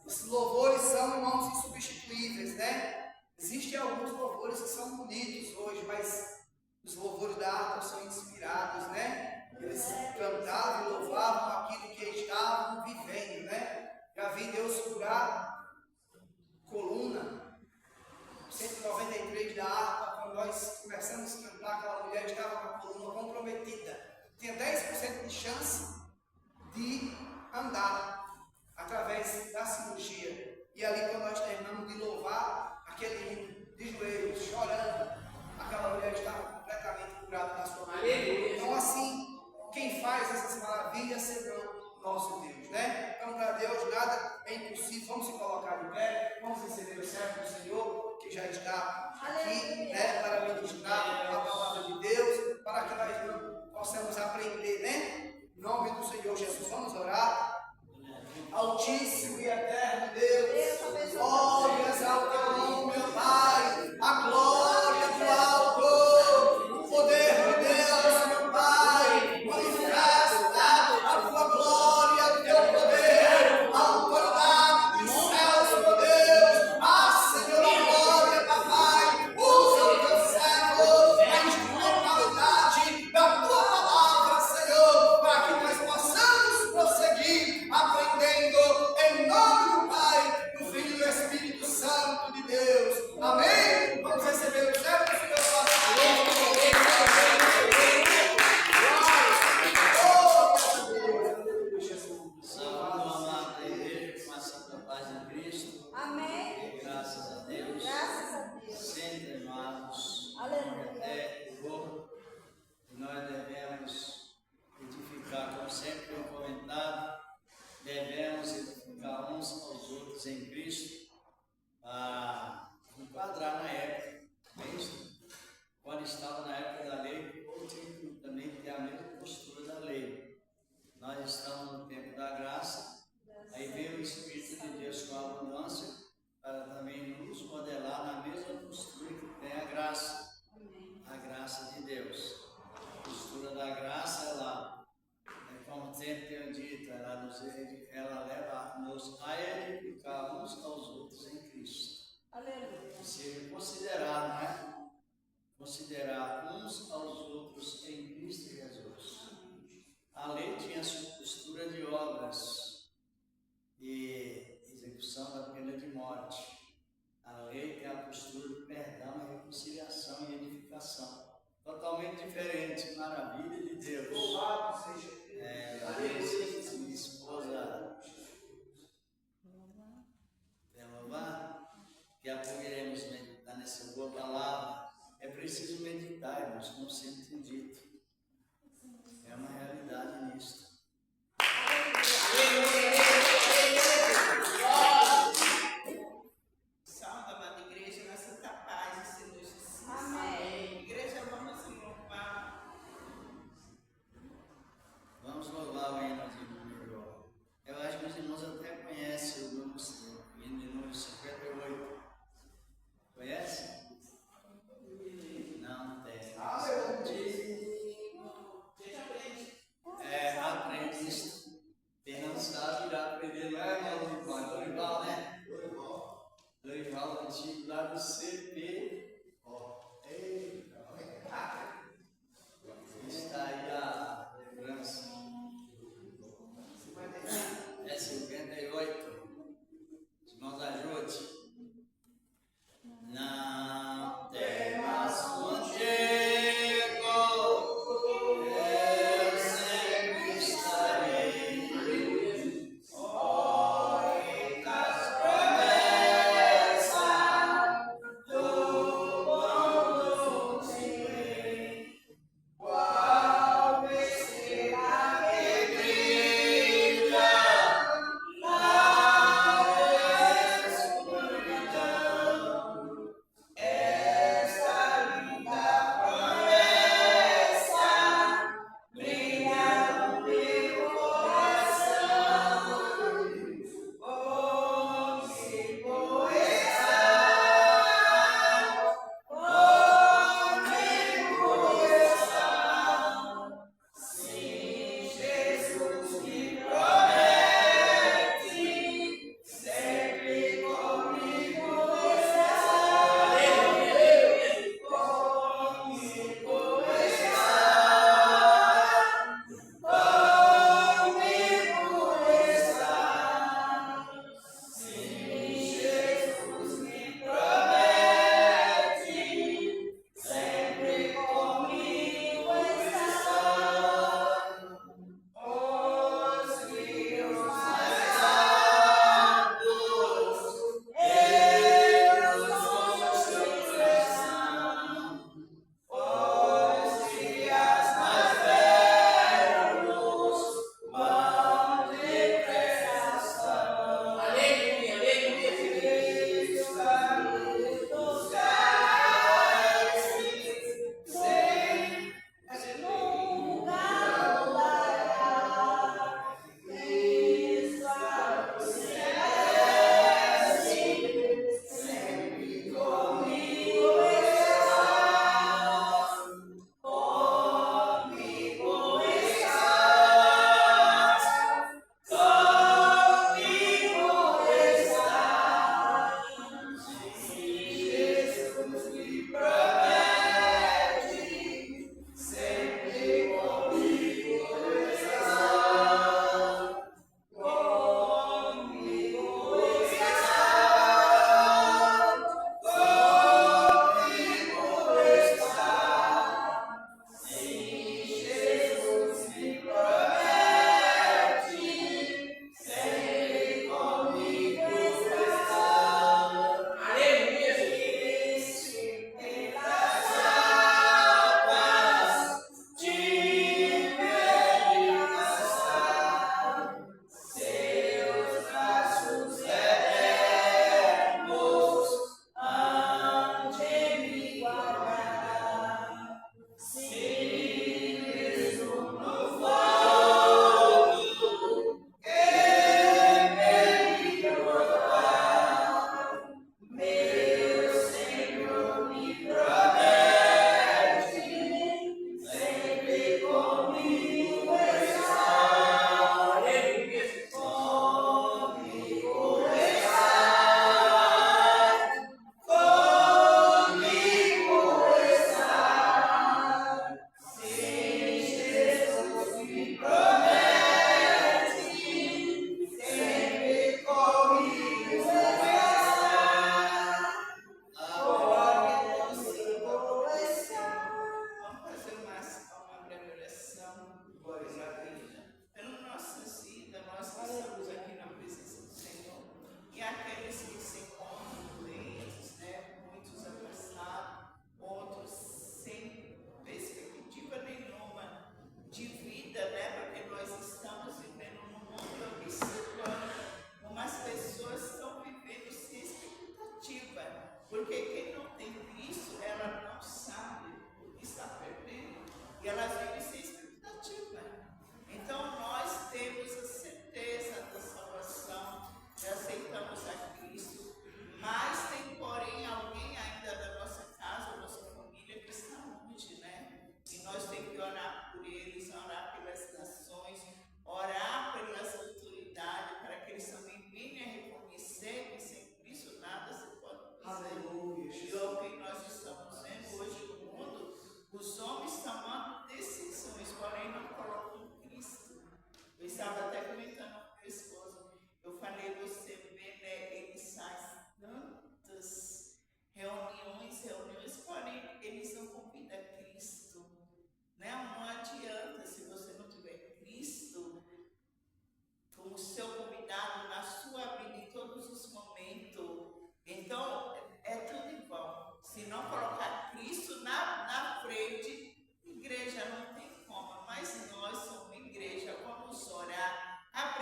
Esses louvores são, irmãos, insubstituíveis, né? Existem alguns louvores que são bonitos hoje, mas os louvores da harpa são inspirados, né? Eles cantavam e louvavam aquilo que estavam vivendo, né? Já vi Deus curar coluna, 193 da harpa, quando nós começamos a cantar, aquela mulher estava com a coluna comprometida. Tinha 10% de chance de andar através da cirurgia. E ali, quando nós terminamos de louvar, aquele hino de joelhos, chorando, aquela mulher estava completamente curada da sua coluna. Então, assim, quem faz essas maravilhas serão nosso Deus, né? Então, para Deus nada é impossível. Vamos se colocar de pé, vamos receber o servo do Senhor, que já está aqui, né? Para ministrar a palavra de Deus, para que nós possamos aprender, né? Em nome do Senhor Jesus, vamos orar. Altíssimo e eterno Deus, glória, exalta o teu nome, meu Pai, a glória do alto, o poder de Deus, meu Pai, manifesta a tua glória, o teu poder, a autoridade dos céus, meu Deus, Senhor, a glória, papai, usa o teu servo, a instrumentalidade da tua palavra, Senhor, para que nós possamos prosseguir, aprendendo em nome do Pai, do Filho e do Espírito Santo de Deus. Amém? Vamos receber o servo do Senhor. Saúde, amada igreja, com a santa paz em Cristo. Amém. Graças a Deus. Graças a Deus. Sempre amados. Aleluia. Até o corpo. E nós devemos edificar, como sempre tenho comentado, devemos edificar uns aos outros em Cristo, para enquadrar na época, mesmo quando estava na época da lei, ou tinha também ter a mesma postura da lei. Nós estamos no tempo da graça, aí veio o Espírito de Deus com abundância, para também nos modelar na mesma postura que tem a graça de Deus. A postura da graça, ela, como sempre tenho dito, ela leva-nos a edificar uns aos outros em Cristo. Aleluia. Se considerar, né? Considerar uns aos outros em Cristo Jesus. A lei tinha sua postura de obras e execução da pena de morte. A lei tem a postura de perdão, reconciliação e edificação. Totalmente diferente, maravilha de Deus. Louvado seja Deus. Minha esposa quer louvar? Daqui a pouco iremos meditar nessa boa palavra. É preciso meditar, irmãos, como sempre tem dito. É uma realidade nisto. Salve, amada igreja, na santa paz do Senhor Jesus. Amém. Igreja, vamos louvar. Vamos louvar o hino de número. Eu acho que os irmãos até conhecem o hino de número 58. Conhece? Não tem. Aprende isso. Quem não sabe irá aprender lá em Dorival, né? Dorival antigo lá do CP. Está aí a lembrança. É 58. Irmãos, ajude. Não temas contigo, eu sempre estarei. Oi, das promessas do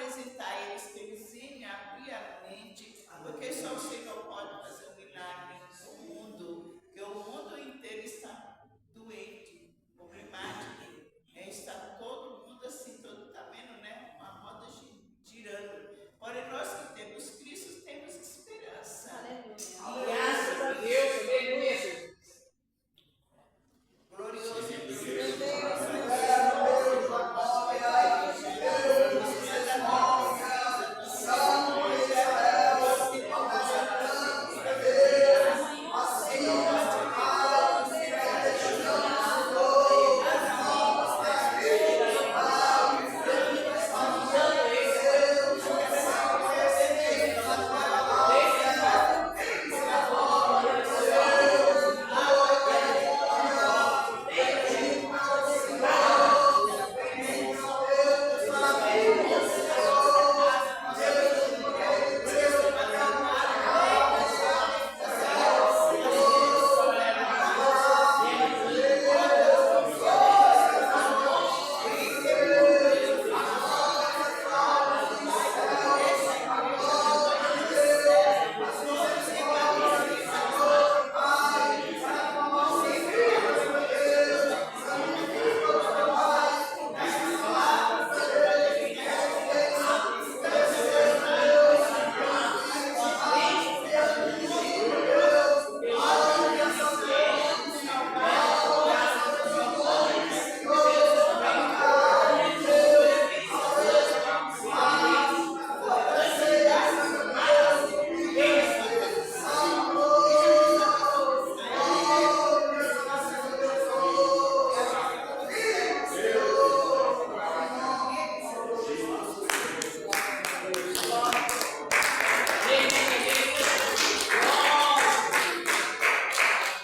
apresentar eles para eles irem abrir a mente, porque só o Senhor pode fazer um milagre no mundo, porque o mundo inteiro está doente, problemático, está todo mundo assim, todo está vendo, né? Uma roda girando. Porém, nós que temos Cristo, temos esperança. Aleluia. Graças a Deus, aleluia. Glorioso Deus.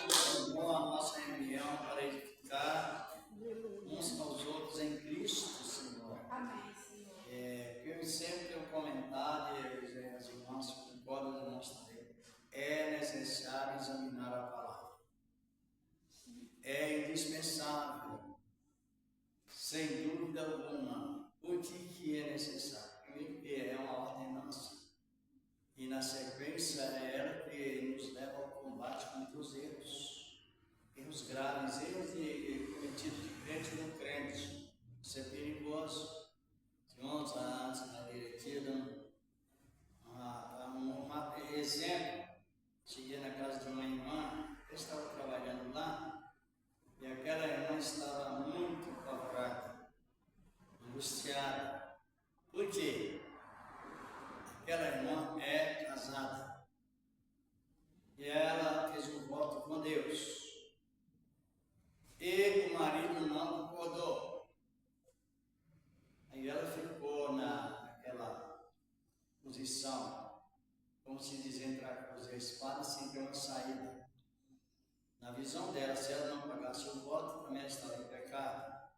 Continuou a nossa reunião para edificar uns aos outros em Cristo, Senhor. Amém, Senhor. Que eu sempre tenho comentado, e as irmãs concordam de nós também, é necessário examinar a palavra. É indispensável, sem dúvida alguma. Por que é necessário? Porque é uma ordenança. E na sequência é ela que nos leva ao combate contra os erros graves, erros cometidos de crente no crente. Isso é perigoso. Ontem, antes da diretiva, um exemplo, cheguei na casa de uma irmã, eu estava trabalhando lá, e aquela irmã estava muito apavorada, angustiada. Por quê? Aquela irmã é casada, e ela fez um voto com Deus, e o marido não concordou. Aí ela ficou naquela posição, como se diz, entre a cruz e a espada, sem ter uma saída. Na visão dela, se ela não pagasse o voto, também ela estava em pecado.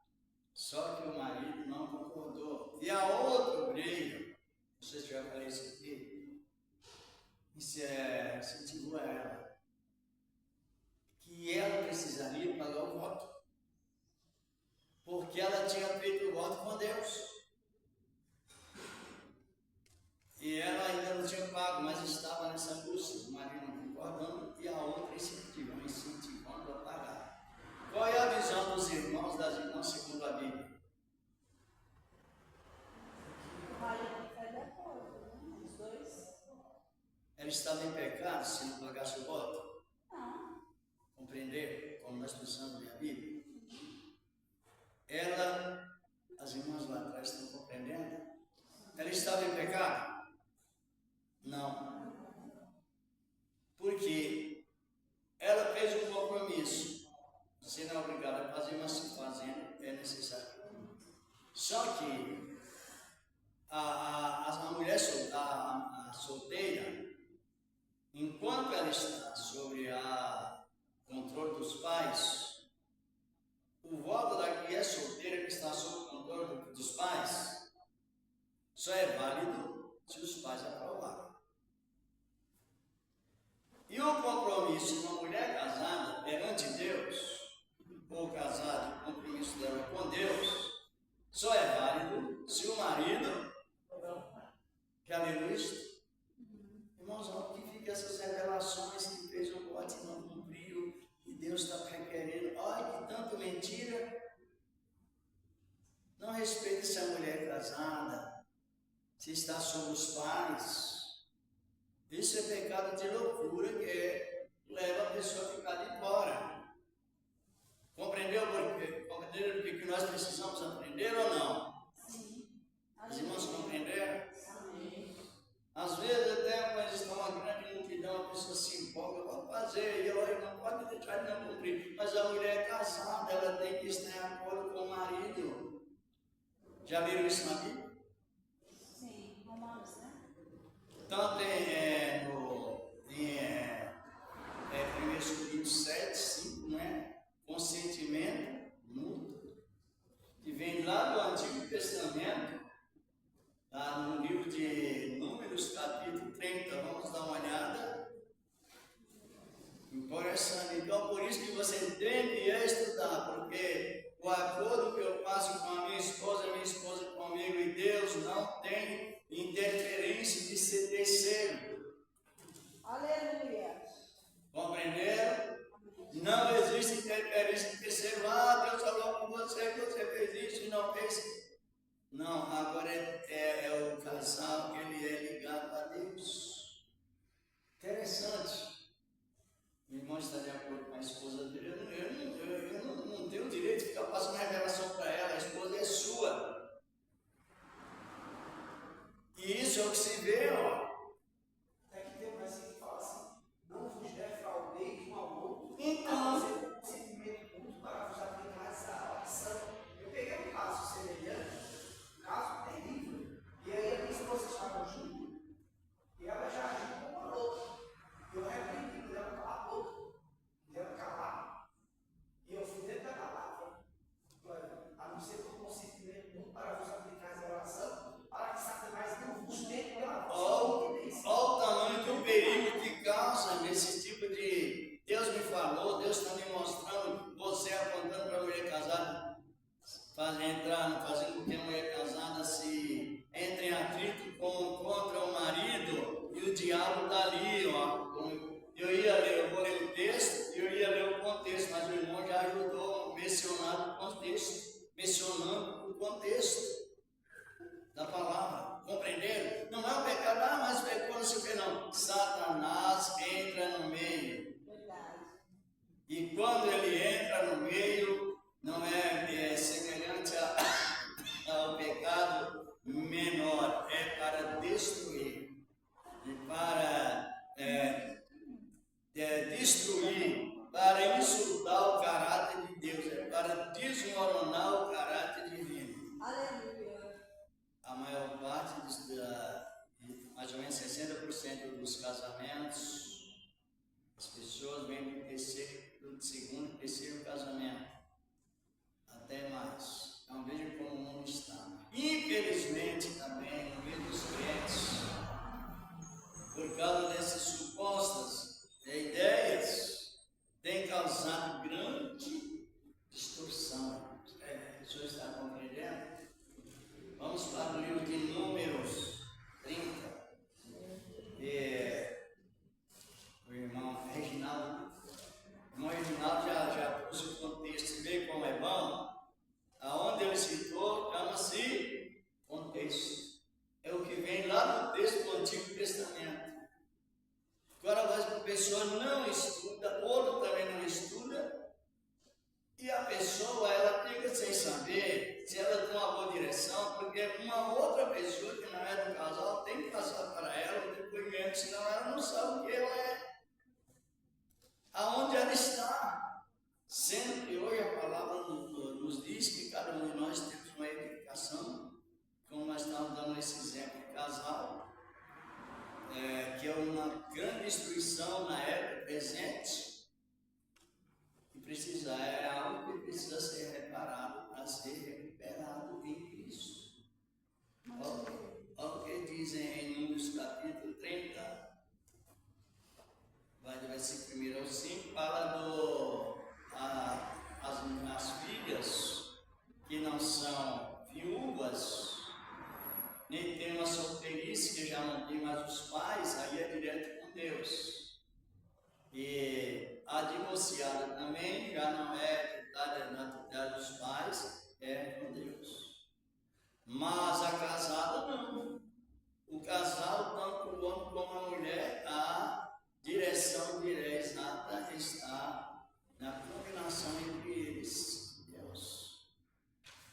Só que o marido não concordou. E a outra obreira, não sei se já falei isso aqui, incentivou ela, que ela precisaria pagar o voto, porque ela tinha feito o voto com Deus. E ela ainda não tinha pago, mas estava nessa angústia, o marido não concordando, e a outra incentivando a pagar. Qual é a visão dos irmãos, das irmãs, segundo a Bíblia? Os dois? Ela estava em pecado se não pagasse o voto? Não. Compreender como nós pensamos na Bíblia? Ela, as irmãs lá atrás estão compreendendo? Ela estava em pecado? Não. Porque ela fez um compromisso. Você não é obrigado a fazer, mas se fazendo é necessário. Só que a mulher solteira, enquanto ela está sob o controle dos pais, o voto da que é solteira, que está sob o controle dos pais, só é válido se os pais aprovarem. E o compromisso de uma mulher casada perante Deus, ou casada, o compromisso dela com Deus, só é válido se o marido Já viram isso? Irmãos, onde que ficam essas revelações que fez o bote e não cumpriu, e Deus está requerendo? Olha que tanta mentira. Não respeite se a mulher é casada, se está sob os pais. Isso é pecado de loucura que leva a pessoa a ficar de fora. Compreendeu Compreenderam o que nós precisamos aprender ou não? Sim. Os irmãos compreenderam? Amém. Às vezes até quando está uma grande multidão, a pessoa se empolga, vamos fazer, e eu não pode deixar de não cumprir. Mas a mulher é casada, ela tem que estar em acordo com o marido. Já viram isso na Bíblia? Sim. Romanos, né? Então tem no 1 Coríntios 7, 5, né? Consentimento mútuo, que vem lá do Antigo Testamento, tá? No livro de Números, capítulo 30, vamos dar uma olhada. Interessante. Então, por isso que você tem que estudar, porque o acordo que eu faço com a minha esposa comigo e Deus não tem interferência de ser terceiro. Aleluia. Compreenderam? Não existe interferência de terceiro. Ah, Deus falou com você que você fez isso e não fez. Não, agora é o casal que ele é ligado a Deus. Interessante. O irmão está de acordo com a esposa dele. Eu não tenho o direito de ficar passando revelação para ela. A esposa é sua. E isso é o que se vê, ó. Até que tem um versículo que fala assim: não vos defraudeis um ao outro, Então. fazer um consentimento mútuo para vos aplicar a oração. Eu peguei um caso semelhante, um caso terrível, e aí a minha esposa estava junto, e ela já agiu como uma louca. Eu repreendi, ela calar a boca, ela calar. E eu fui dentro da palavra, a não ser por consentimento mútuo para vos aplicar a oração, para que Satanás não vos meta pela vossa imprudência. Olha o tamanho do perigo que causa nesse tipo de. Deus me falou, Deus está me mostrando, você apontando para a mulher casada, fazendo com que a mulher casada se entre em atrito contra o marido, e o diabo está ali, ó. Eu vou ler o texto, eu ia ler o contexto, mas o irmão já ajudou mencionando o contexto da palavra. Compreenderam? Não é um pecado, mas pecou, não sei o que não. Satanás entra no meio. Verdade. E quando ele entra no meio, não é semelhante ao pecado menor, é para destruir. E para destruir, para insultar o caráter de Deus, é para desmoronar o caráter divino. Aleluia. A maior parte mais ou menos 60% dos casamentos, as pessoas vêm do segundo, terceiro casamento, até mais. Então veja como o mundo está. Infelizmente também, no meio dos crentes, por causa dessas supostas ideias, tem causado grande distorção. O senhor está compreendendo? Vamos para o livro de Números 30. O irmão Reginaldo já pôs o contexto, vê como é bom. Aonde ele citou, chama-se contexto. É o que vem lá no texto do Antigo Testamento. Agora, a pessoa não estuda, outro também não estuda, e a pessoa, ela fica sem saber se ela tem uma boa direção, porque uma outra pessoa que não é do casal tem que passar para ela o depoimento, senão ela não sabe o que ela é, aonde ela está. Sendo que hoje a palavra nos diz que cada um de nós temos uma edificação, como nós estamos dando esse exemplo de casal, que é uma grande destruição na época presente, e é algo que precisa ser reparado para ser recuperado em Cristo. Olha o que dizem em Números capítulo 30, vai do versículo 1 ao 5, fala as filhas que não são viúvas, nem tem uma solteirice, que já não tem mais os pais, aí é direto com Deus. E a divorciada também já não é na tutela dos pais, é com Deus. Mas a casada não. O casal, tanto o homem como a mulher, a direção exata está na combinação entre eles, Deus.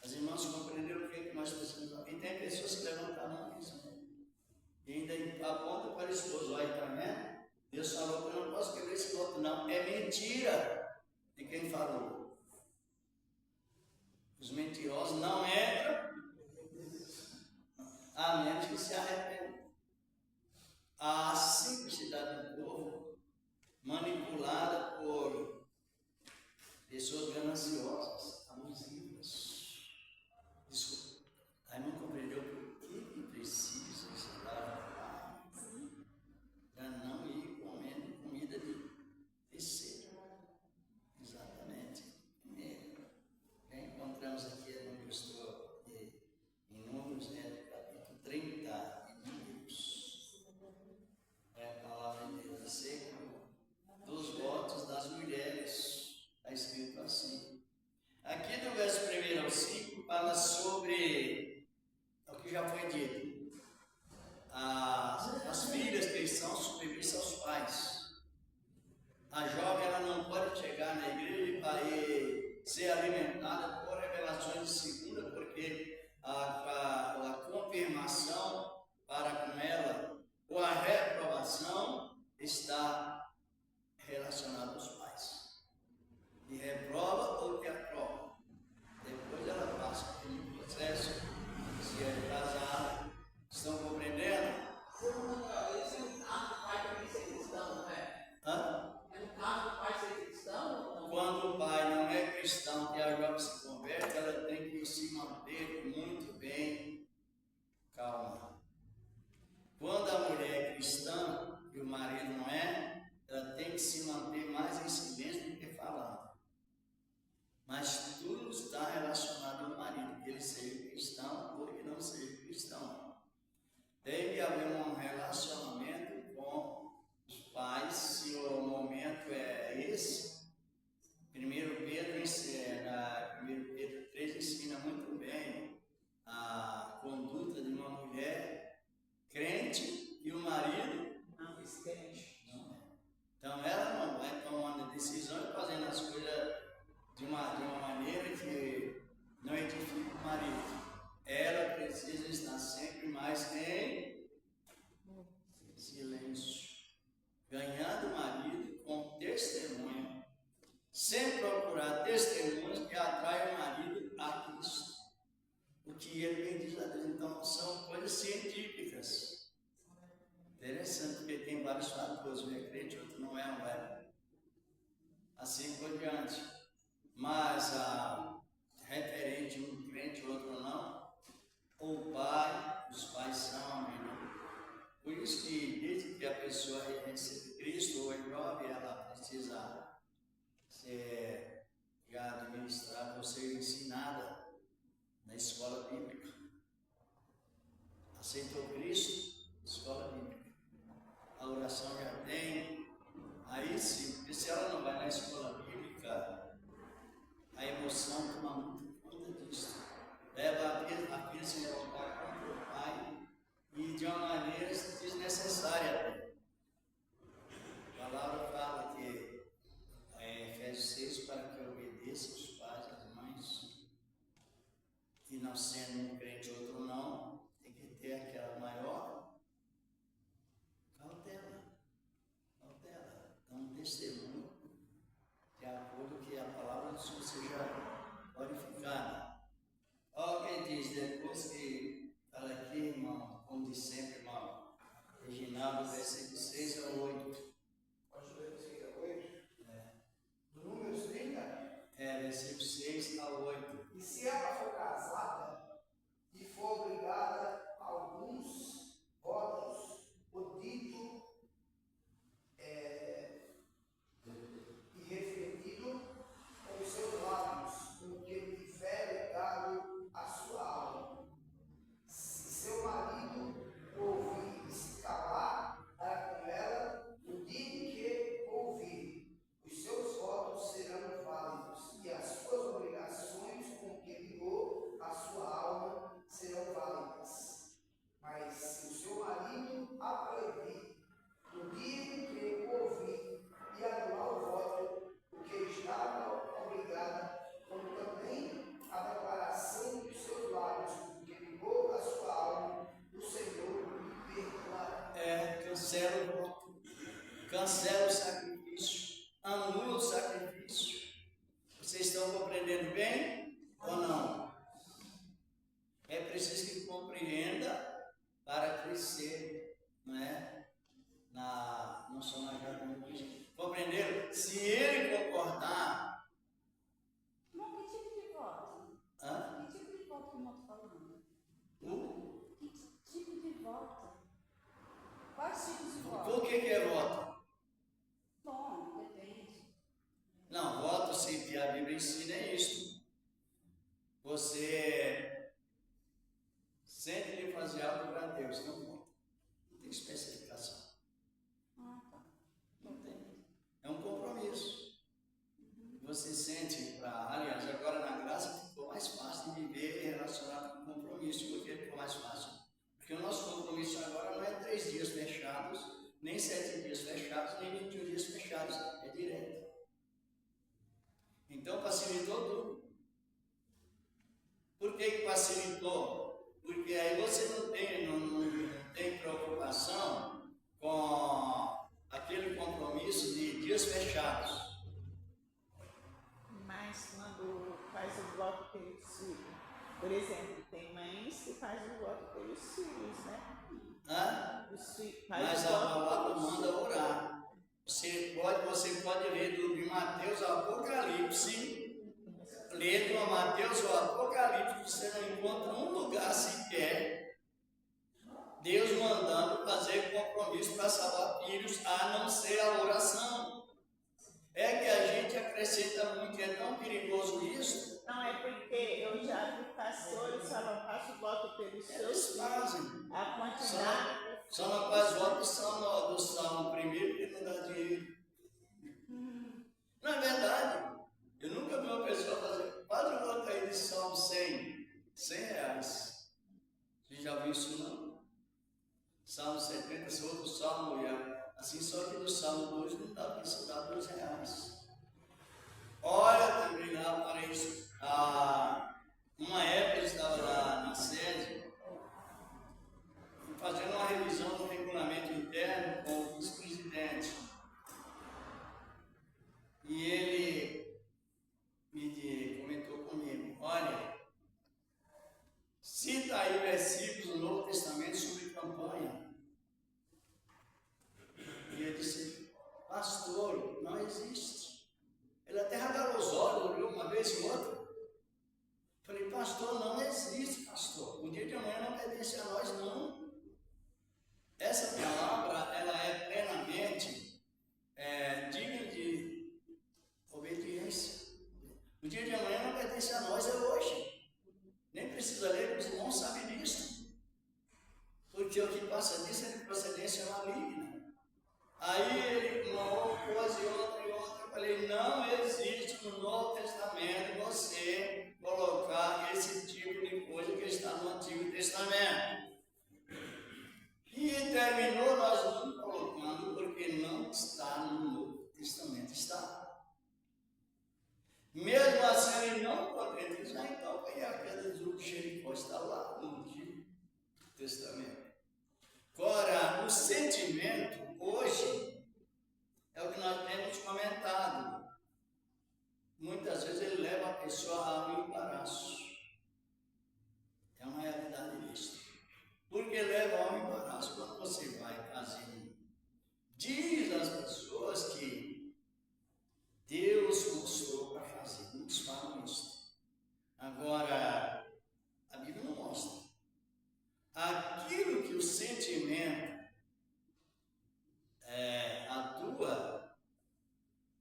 As irmãs compreenderam o que nós precisamos. E tem pessoas que levantam a mão e dizem, e ainda aponta para o esposo, olha, tá vendo? Deus falou que eu não posso quebrar esse voto, não. É mentira de quem falou. Os mentirosos não entram, a menos que se arrependam. A simplicidade do povo, manipulada por pessoas gananciosas, abusivas. Desculpa, aí não compreendeu por que precisa estudar para não ir comendo comida de terceiro. Exatamente. Encontramos aqui no pastor em Números, capítulo 30, em Números. É a palavra de Deus, acerca dos votos das mulheres. Está escrito assim. Aqui do verso 1 ao 5 fala sobre o que já foi dito. As filhas que são submissas aos pais. A jovem ela não pode chegar na igreja e ser alimentada por revelações de segunda, porque a confirmação para com ela ou a reprovação está relacionada aos pais. E reprova ou que aprova. Depois ela passa pelo processo, se é casada. Estão compreendendo? Esse é um caso do pai também ser cristão, não é? Hã? É um caso do pai ser cristão ou não? Quando o pai não é cristão e a jovem se converte, ela tem que se manter muito bem calma. Quando a mulher é cristã e o marido não é, ela tem que se manter mais em silêncio do que falando. Mas tudo está relacionado ao marido, que ele seja cristão ou que não seja cristão. Tem que haver um relacionamento com os pais, se o momento é esse. 1 Pedro 3 ensina muito bem a conduta de uma mulher crente e o marido Não, existente. não é. Então ela não vai tomando decisão e fazendo as coisas de uma maneira que não edifica o marido. Ela precisa estar sempre mais em silêncio, ganhando o marido com testemunho, sem procurar testemunhos que atraem o marido a Cristo. O que ele bem diz a Deus, então, são coisas científicas. Interessante, porque tem vários fatores, um é crente, outro não é, um é. Assim por diante. Mas referente um crente, outro não, o pai, os pais são, amém. Por isso que desde que a pessoa recebe Cristo ou é jovem, ela precisa ser já administrada ou ser ensinada na escola bíblica. Aceitou Cristo, escola bíblica. A oração já tem. Aí sim, porque se ela não vai na escola bíblica, a emoção toma muito conta disso. Leva a filha se levantar contra o pai e de uma maneira desnecessária até. A palavra fala que em Efésios 6 para que obedeça os pais e as mães, e não sendo um crente outro não, tem que ter aquela maior cautela. Dá um testemunho de acordo que a palavra do Senhor seja glorificada. Olha o que diz depois que fala aqui, irmão, como diz sempre, irmão, Reginaldo, versículo 6 a 8. Pode ler do 6 a 8? Do Números 30? Versículo 6 a 8. E se ela for casada e for obrigada a alguns votos, o dito e refletido com os seus lábios, com que tiver dado a sua alma. Se seu marido ouvir e se cancela o voto, cancela o sacrifício, anula o sacrifício. Vocês estão compreendendo bem ou não? É preciso que compreenda para crescer, não é? Não só na jardim. Compreenderam? Se ele concordar. Irmão, que tipo de voto? Hã? Que tipo de voto que o irmão está falando? Que tipo de voto? Quais tipos de voto? O que é voto? Bom, depende. Não, voto, se a Bíblia ensina é isto. Você sente de fazer algo para Deus, não voto. Não tem especificação. Ah, tá. Não tem. É um compromisso. Você sente para. Aliás, agora na graça ficou mais fácil de viver e relacionar com compromisso. Por que ficou mais fácil? Porque o nosso compromisso agora não é 3 dias fechados, nem 7 dias fechados, nem 21 dias fechados. É direto. Então facilitou tudo. Por que facilitou? Porque aí você não tem preocupação com aquele compromisso de dias fechados. Mas quando faz o voto pelos filhos, por exemplo, tem mães que fazem o voto pelos filhos, né? Mas a palavra manda orar. Você pode ler de Mateus ao Apocalipse, ler de Mateus ao Apocalipse, você não encontra um lugar sequer Deus mandando fazer compromisso para salvar filhos, a não ser a oração. É que a gente acrescenta muito, é tão perigoso isso. Não, é porque eu já vi pastores que falam, faço voto pelos seus Eles filhos. fazem. A quantidade. Só não faz voto do salmo primeiro, porque não dá dinheiro. Não é verdade. Eu nunca vi uma pessoa fazer. Faz o voto aí de salmo 100 reais. Você já viu isso não? Salmo 70, se outro salmo, assim, só que do salmo 2 não dá para isso, dá 2 reais. Olha também lá para isso. Uma época eu estava lá na sede, fazendo uma revisão do regulamento interno com o vice-presidente. E ele comentou comigo, olha, cita aí versículos do Novo Testamento sobre campanha. E ele disse, pastor, não existe. Ele até regalou os olhos, olhou uma vez e outra. Falei, pastor, não existe, pastor. O dia de amanhã não pertence a nós, não. Essa palavra, ela é plenamente digna de obediência. O dia de amanhã não pertence a nós, é hoje. Nem precisa ler, os irmãos sabem disso. Porque o que passa disso é de procedência maligna. Aí ele, uma coisa e outra, eu falei, não existe no Novo Testamento você colocar esse tipo de coisa que está no Antigo Testamento. E terminou nós não colocando porque não está no Novo Testamento, está. Mesmo assim ele não contente, então foi a queda do Jericó, está lá no Antigo Testamento. Agora, o sentimento hoje é o que nós temos comentado. Muitas vezes ele leva a pessoa a um embaraço. É uma realidade disso. Porque leva a um embaraço. Quando você vai fazer, diz às pessoas que Deus mostrou para fazer. Muitos falam isso. Agora, a Bíblia não mostra. Aquilo que o sentimento atua,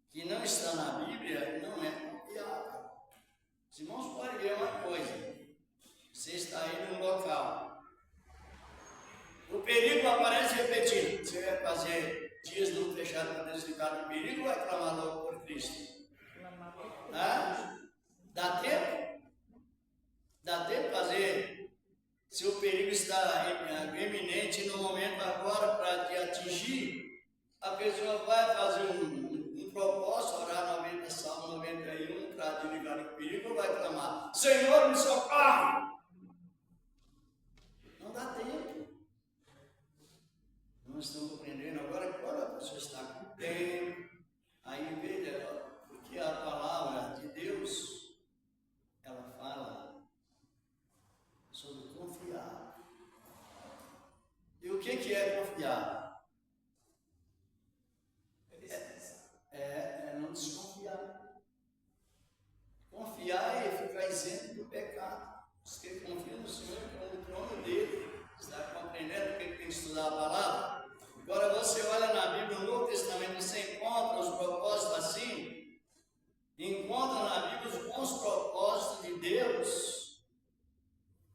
que não está na Bíblia, não é confiável. Os irmãos podem ver uma coisa. Você está aí num local. O perigo aparece repetindo. Você vai fazer dias do fechado para desligar do perigo ou vai clamar logo por Cristo? Dá tempo? Dá tempo fazer? Se o perigo está iminente no momento agora para te atingir, a pessoa vai fazer um propósito, orar 90, Salmo 91, para desligar o perigo, ou vai clamar, Senhor, me socorre! Não dá tempo. Não não estão compreendendo. Agora, quando a pessoa está com tempo, aí veja, porque a palavra de Deus, ela fala sobre confiar. E o que é confiar? É não desconfiar. Confiar é ficar isento do pecado. Os que confiam no Senhor como o trono dele. Está compreendendo o que tem que estudar a palavra? Agora você olha na Bíblia, no Novo Testamento, você encontra os propósitos assim. Encontra na Bíblia os bons propósitos de Deus,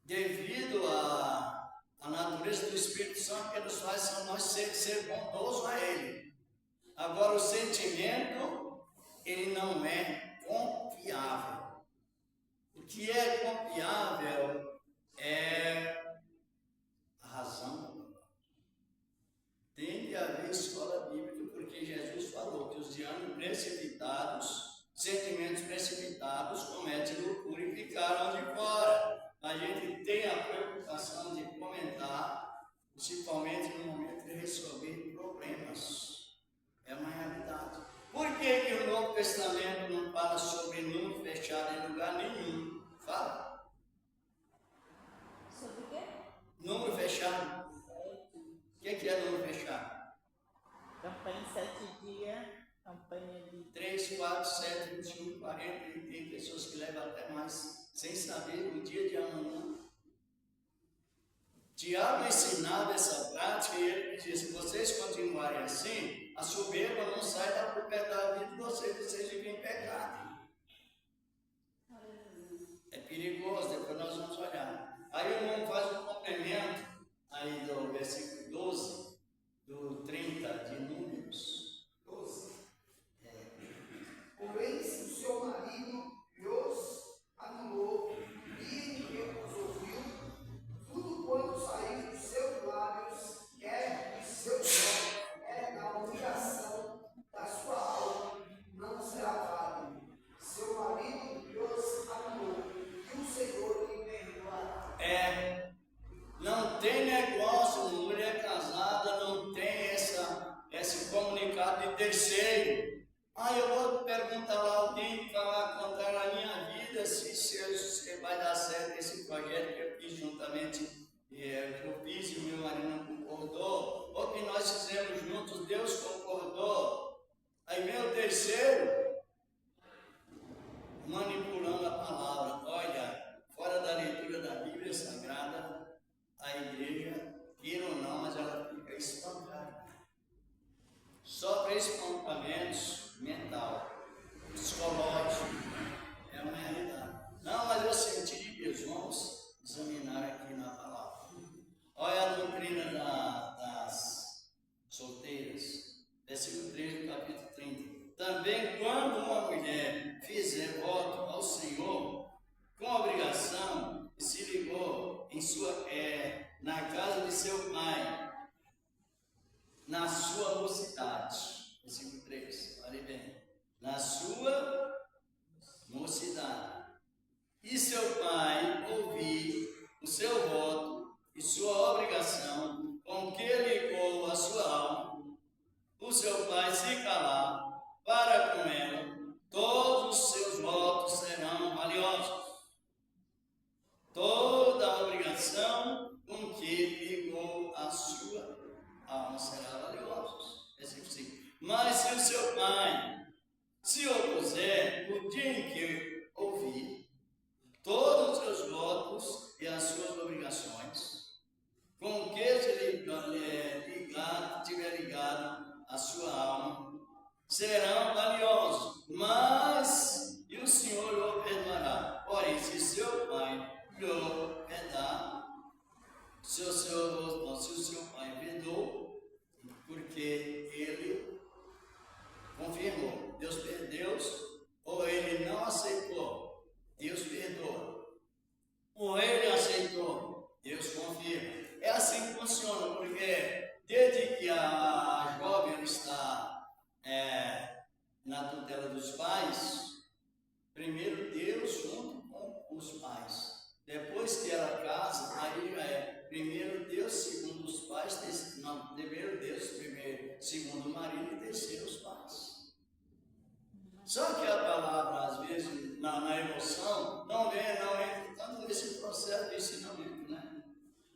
devido à natureza do Espírito Santo que nos faz nós ser bondosos a Ele. Agora, o sentimento, ele não é confiável. O que é confiável é a razão. Tem que haver escola bíblica, porque Jesus falou que os de ânimo precipitados, sentimentos precipitados, cometem loucura e ficaram de fora. A gente tem a preocupação de comentar, principalmente no momento de resolver problemas. É uma realidade. Por que o Novo Testamento não fala sobre número fechado em lugar nenhum? Fala. Sobre o quê? Número fechado. O que é número fechado? Campanha em 7 dias, campanha de 3, 4, 7, 21, 40. E tem pessoas que levam até mais, sem saber o dia de amanhã. Tiago ensinava essa prática e ele dizia: se vocês continuarem assim, a soberba não sai da pé da vida de vocês vivem em pecado. É perigoso, depois nós vamos olhar. Aí o irmão faz um complemento aí do versículo 12, do 30 de Números. 12. Porém, se o seu marido os anulou e ninguém os ouviu, tudo quanto saiu dos seus lábios é do seu corpo, é da humilhação da sua alma, não será válido. Seu marido os anulou e o Senhor lhe perdoará. Não tem negócio, mulher casada não tem esse comunicado de terceiro. Eu vou perguntar lá alguém para contar a minha vida, se vai dar certo esse projeto que eu fiz juntamente, que eu fiz e o meu marido não concordou, ou que nós fizemos juntos, Deus concordou. Aí vem o terceiro, manipulando a palavra. Olha, fora da leitura da Bíblia Sagrada, a igreja, queira ou não, mas ela fica espancada. Sofre espancamentos mental, psicológico, é uma realidade. Não, mas eu senti que Deus, vamos examinar aqui na palavra. Olha a doutrina das solteiras, versículo 3 do capítulo 30. Também quando uma mulher fizer voto ao Senhor com obrigação e se ligou na casa de seu pai, na sua mocidade, versículo 3, olha bem, na sua mocidade, e seu pai ouvir o seu voto e sua obrigação com que ligou a sua alma, o seu pai se calar para com ela, todos os seus votos serão valiosos. Toda a obrigação com que ligou a sua alma será valiosa. Versículo 5. Mas se o seu pai se opuser no dia em que ouvir todos os seus votos e as suas obrigações, com que tiver ligado a sua alma, serão valiosos. Mas e o Senhor o perdoará. Porém, se seu pai lhe perdoar, se o seu pai perdoou, porque ele confirmou, Deus, ou ele não aceitou, Deus perdoa. Ou ele aceitou, Deus confirma. É assim que funciona, porque desde que a jovem está na tutela dos pais, primeiro Deus junto com os pais. Depois que ela casa, aí já primeiro Deus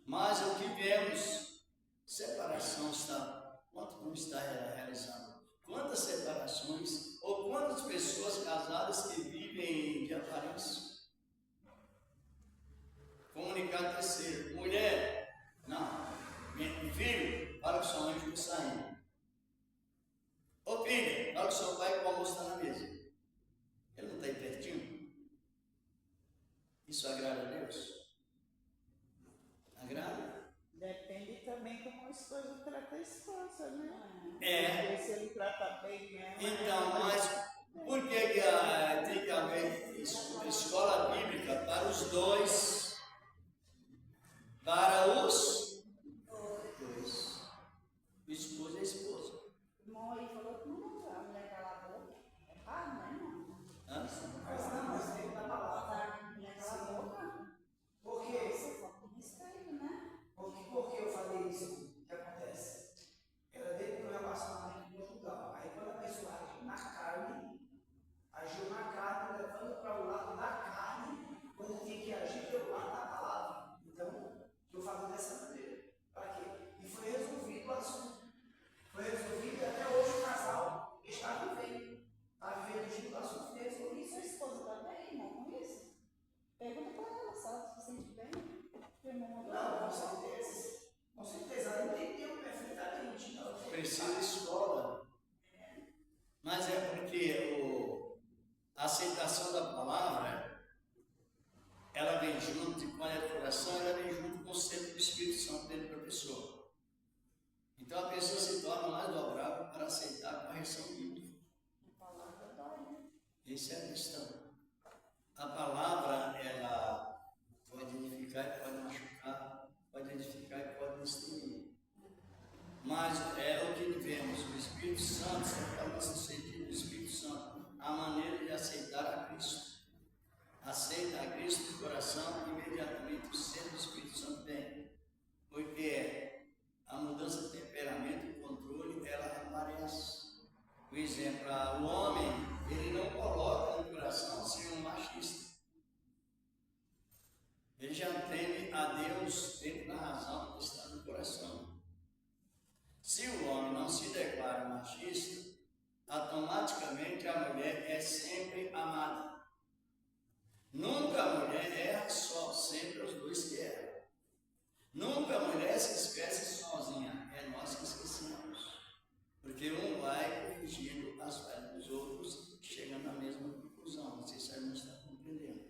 Mas o que vemos, separação está, quanto não está realizando? Quantas separações ou quantas pessoas casadas que vivem de aparência? Comunicar terceiro, mulher, não, filho, fala que sua mãe fica saindo. Ô filha, fala que seu pai que o almoço está na mesa. Ele não está aí pertinho? Isso agrada a Deus? Agrada? Depende também como a esposa trata a esposa, né? É. Porque se ele trata bem ela. Então, mas por que tem que haver escola bíblica para os dois? Para os dois. O esposo e a esposa. O irmão aí falou que não, a mulher cala a boca. É errado, né, irmão? Hã? Mas não, mas tem na palavra. A mulher cala a boca. Por quê? Isso, falta de respeito, né? Por que eu falei isso? O que acontece? Era dentro do relacionamento conjugal. Aí quando a pessoa agiu na carne, levando para o lado da carne, quando tem que agir pelo lado da palavra. Então, eu falo dessa maneira. Para quê? E foi resolvido o assunto. Foi resolvido e até hoje o casal está vivendo. Está vivendo junto, o assunto foi resolvido. E sua esposa tá bem, irmão, com isso? Pergunta pra ela se ela se sente bem. O irmão mandou Não, ela com certeza. Com certeza. Ela entendeu perfeitamente. Não, Precisa escola. Mas é porque a aceitação da palavra, ela vem junto, e quando é do coração, ela vem junto com o centro do Espírito Santo dentro da pessoa. Então a pessoa se torna mais dobrável para aceitar a correção bíblica. A palavra dói, né? Essa é a questão. A palavra, ela pode edificar e pode machucar, pode edificar e pode destruir. Mas é o que vemos, o Espírito Santo, é o nosso sentido do Espírito Santo, a maneira de aceitar a Cristo. Aceita a Cristo de coração, imediatamente o centro do Espírito Santo vem. Porque a mudança de temperamento e controle, ela aparece. Por exemplo, o homem, ele não coloca no coração ser um machista. Ele já teme a Deus dentro da razão que está no coração. Se o homem não se declara machista, automaticamente a mulher é sempre amada. Nunca a mulher erra só, sempre os dois que erram. Nunca a mulher se esquece sozinha, é nós que esquecemos. Porque um vai corrigindo as falhas dos outros, chegando à mesma conclusão. Não sei se a gente está compreendendo.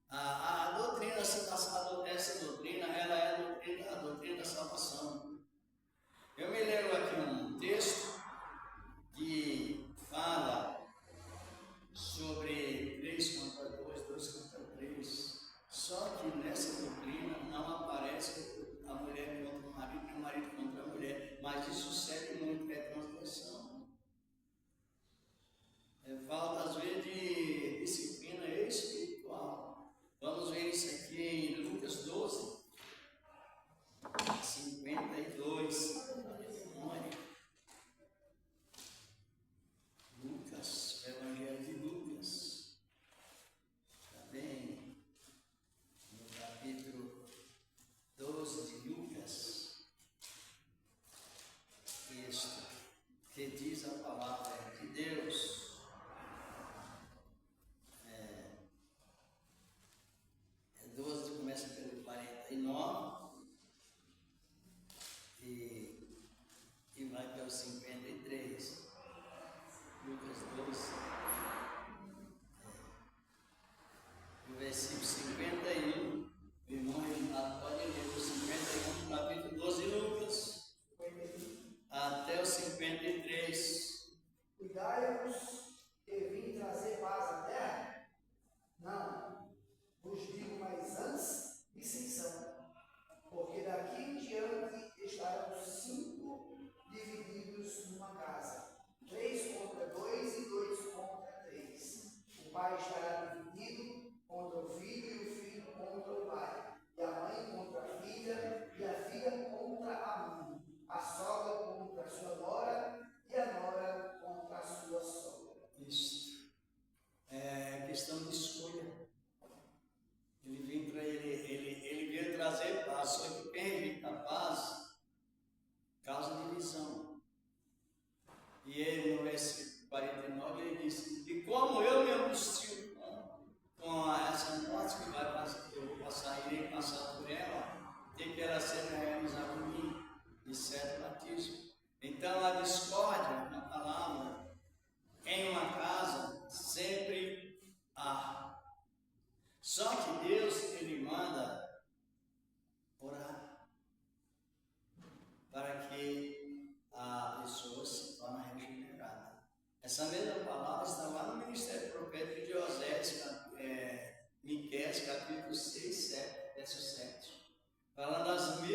A doutrina, essa doutrina, ela é a doutrina da salvação. Eu me lembro aqui um texto que fala sobre 3 contra 2, 2 contra 3. Só que nessa doutrina não aparece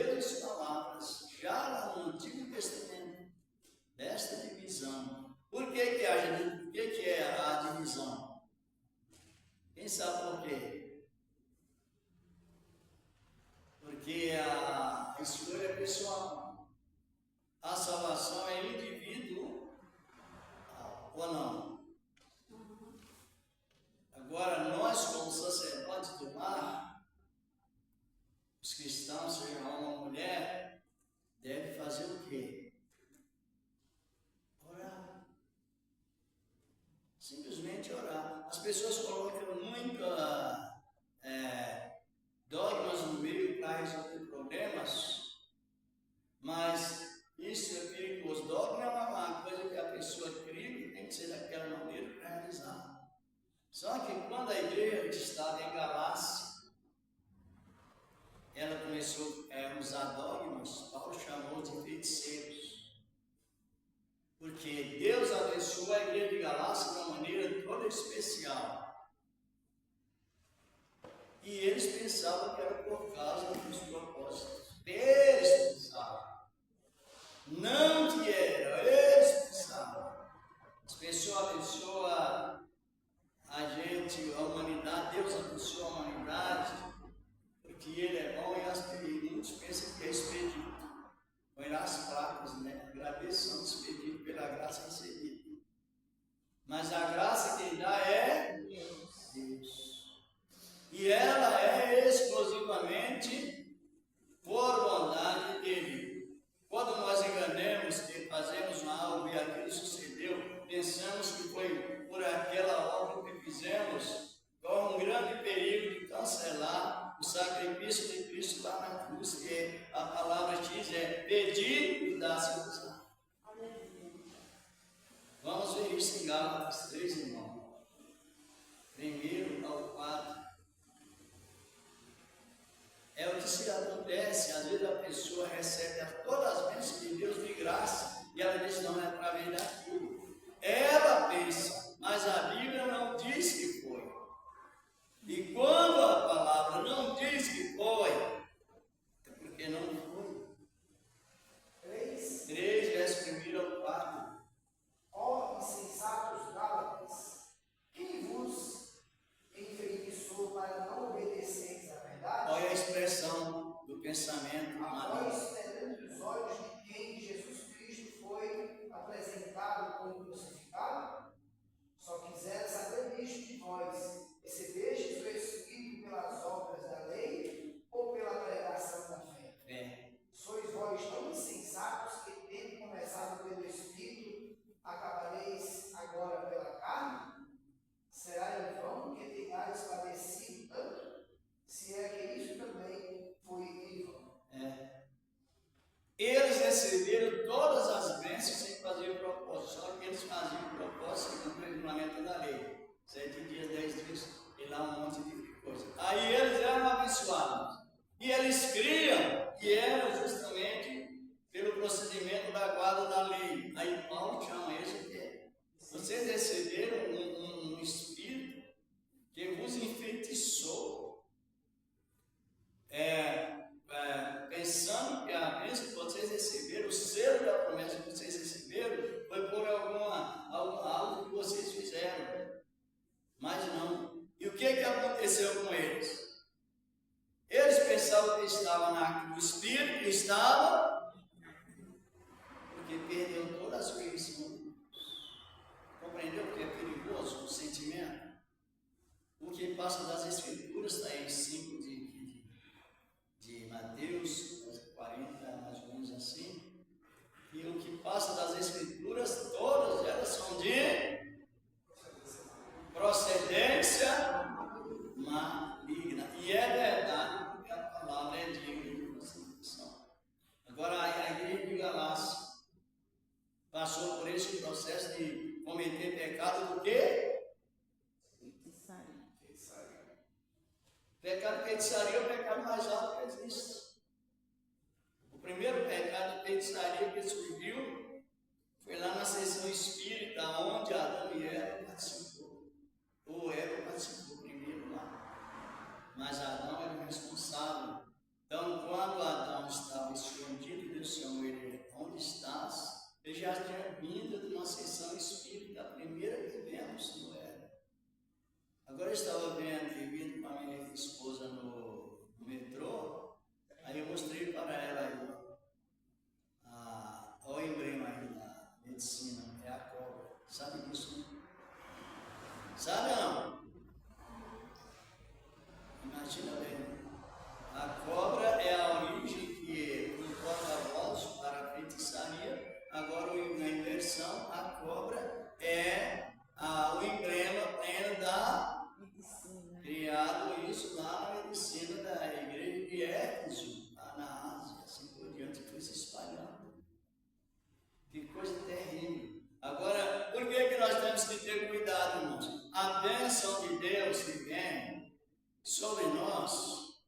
mesmas palavras, já lá no Antigo Testamento, desta divisão. Por que é a divisão? Quem sabe por quê? Porque a escolha é pessoal. A salvação é individual ou não? Agora, nós, como sacerdotes do lar, os cristãos, seja homem ou mulher, devem fazer o quê? Orar. Simplesmente orar. As pessoas colocam muito dogmas no meio para resolver problemas, mas isso é perigoso. Dogma é uma coisa que a pessoa cria que tem que ser daquela maneira para realizar. Só que quando a igreja estava em Galácia, ela começou a usar dogmas, Paulo chamou de feiticeiros. Porque Deus abençoou a igreja de Galácia de uma maneira toda especial. E eles pensavam que era por causa dos propósitos. Eles pensavam. Não que era, eles pensavam. As pessoas abençoam a gente, a humanidade, Deus abençoa a humanidade, porque Ele é bom e muitos pensam que é expedito. Põe lá as placas, né? Agradeçam expedito pela graça recebida. Mas a graça quem dá é Deus. E ela é exclusivamente por bondade dele. Quando nós enganamos que fazemos algo e aquilo sucedeu, pensamos que foi por aquela obra que fizemos, corre um grande perigo de cancelar o sacrifício de Cristo lá na cruz, que a palavra diz pedir e dar-se-vos. Vamos ver isso em Gálatas 3, irmão. 1 ao 4. É o que se acontece, às vezes a pessoa recebe todas as bênçãos de Deus de graça, e ela diz, não é para ver daquilo. Ela pensa, mas a Bíblia não diz que foi. E quando a palavra não diz que foi, é porque não foi. 3, verso 1 ao 4. Ó insensatos Gálatas, quem vos enfeitiçou para não obedeceres à verdade? Olha a expressão do pensamento maligno. Após perante os olhos de quem Jesus Cristo foi apresentado como crucificado? Só quisera saber isto de vós: recebestes o Espírito pelas obras da lei ou pela pregação da fé? Sois vós tão insensatos que, tendo começado pelo Espírito, acabareis agora pela carne? Será em vão que tenhais padecido tanto? Se é que isso também foi em vão. Eles receberam todas as bênçãos sem fazer propósito, só que eles faziam propósito segundo o regulamento da lei. 7 dias, 10 dias, e lá um monte de coisa. Aí eles eram abençoados. E eles criam que era justamente pelo procedimento da guarda da lei. Aí Paulo chama isso de quê? Vocês receberam um espírito que vos enfeitiçou. Pensando que a bênção que vocês receberam, o selo da promessa que vocês receberam, foi por algo que vocês fizeram. Mas não. E o que aconteceu com eles? Eles pensavam que estavam na cruz, o Espírito estava, porque perdeu toda a sua missão. Compreendeu que é perigoso o sentimento? O que passa das Escrituras está em 5 de Mateus 40, mais ou menos assim. E o que passa das Escrituras, todas elas são de procedência maligna. E é verdade, porque a palavra é digna de consideração. Agora, a igreja de Galácia passou por esse processo de cometer pecado do quê? Pecado de feitiçaria é o pecado mais alto que existe. O primeiro pecado de feitiçaria que surgiu foi lá na sessão espírita, onde Adão e Eva participou. Ou Eva participou primeiro lá. Mas Adão era o responsável. Então, quando Adão estava eu estava vindo com a minha esposa no metrô, aí eu mostrei para ela aí, o emblema aí da medicina, é a cobra. Sabe disso, né? Sabe ou não? Imagina bem. A cobra é a origem que importa votos para a feitiçaria. Agora, na inversão, a cobra é o emblema pleno da Medicina. criado isso lá na medicina da igreja de Éfeso, lá na Ásia, assim por diante, foi se espalhando. Que coisa terrível. Agora, por que nós temos que ter cuidado, irmãos? A bênção de Deus que vem sobre nós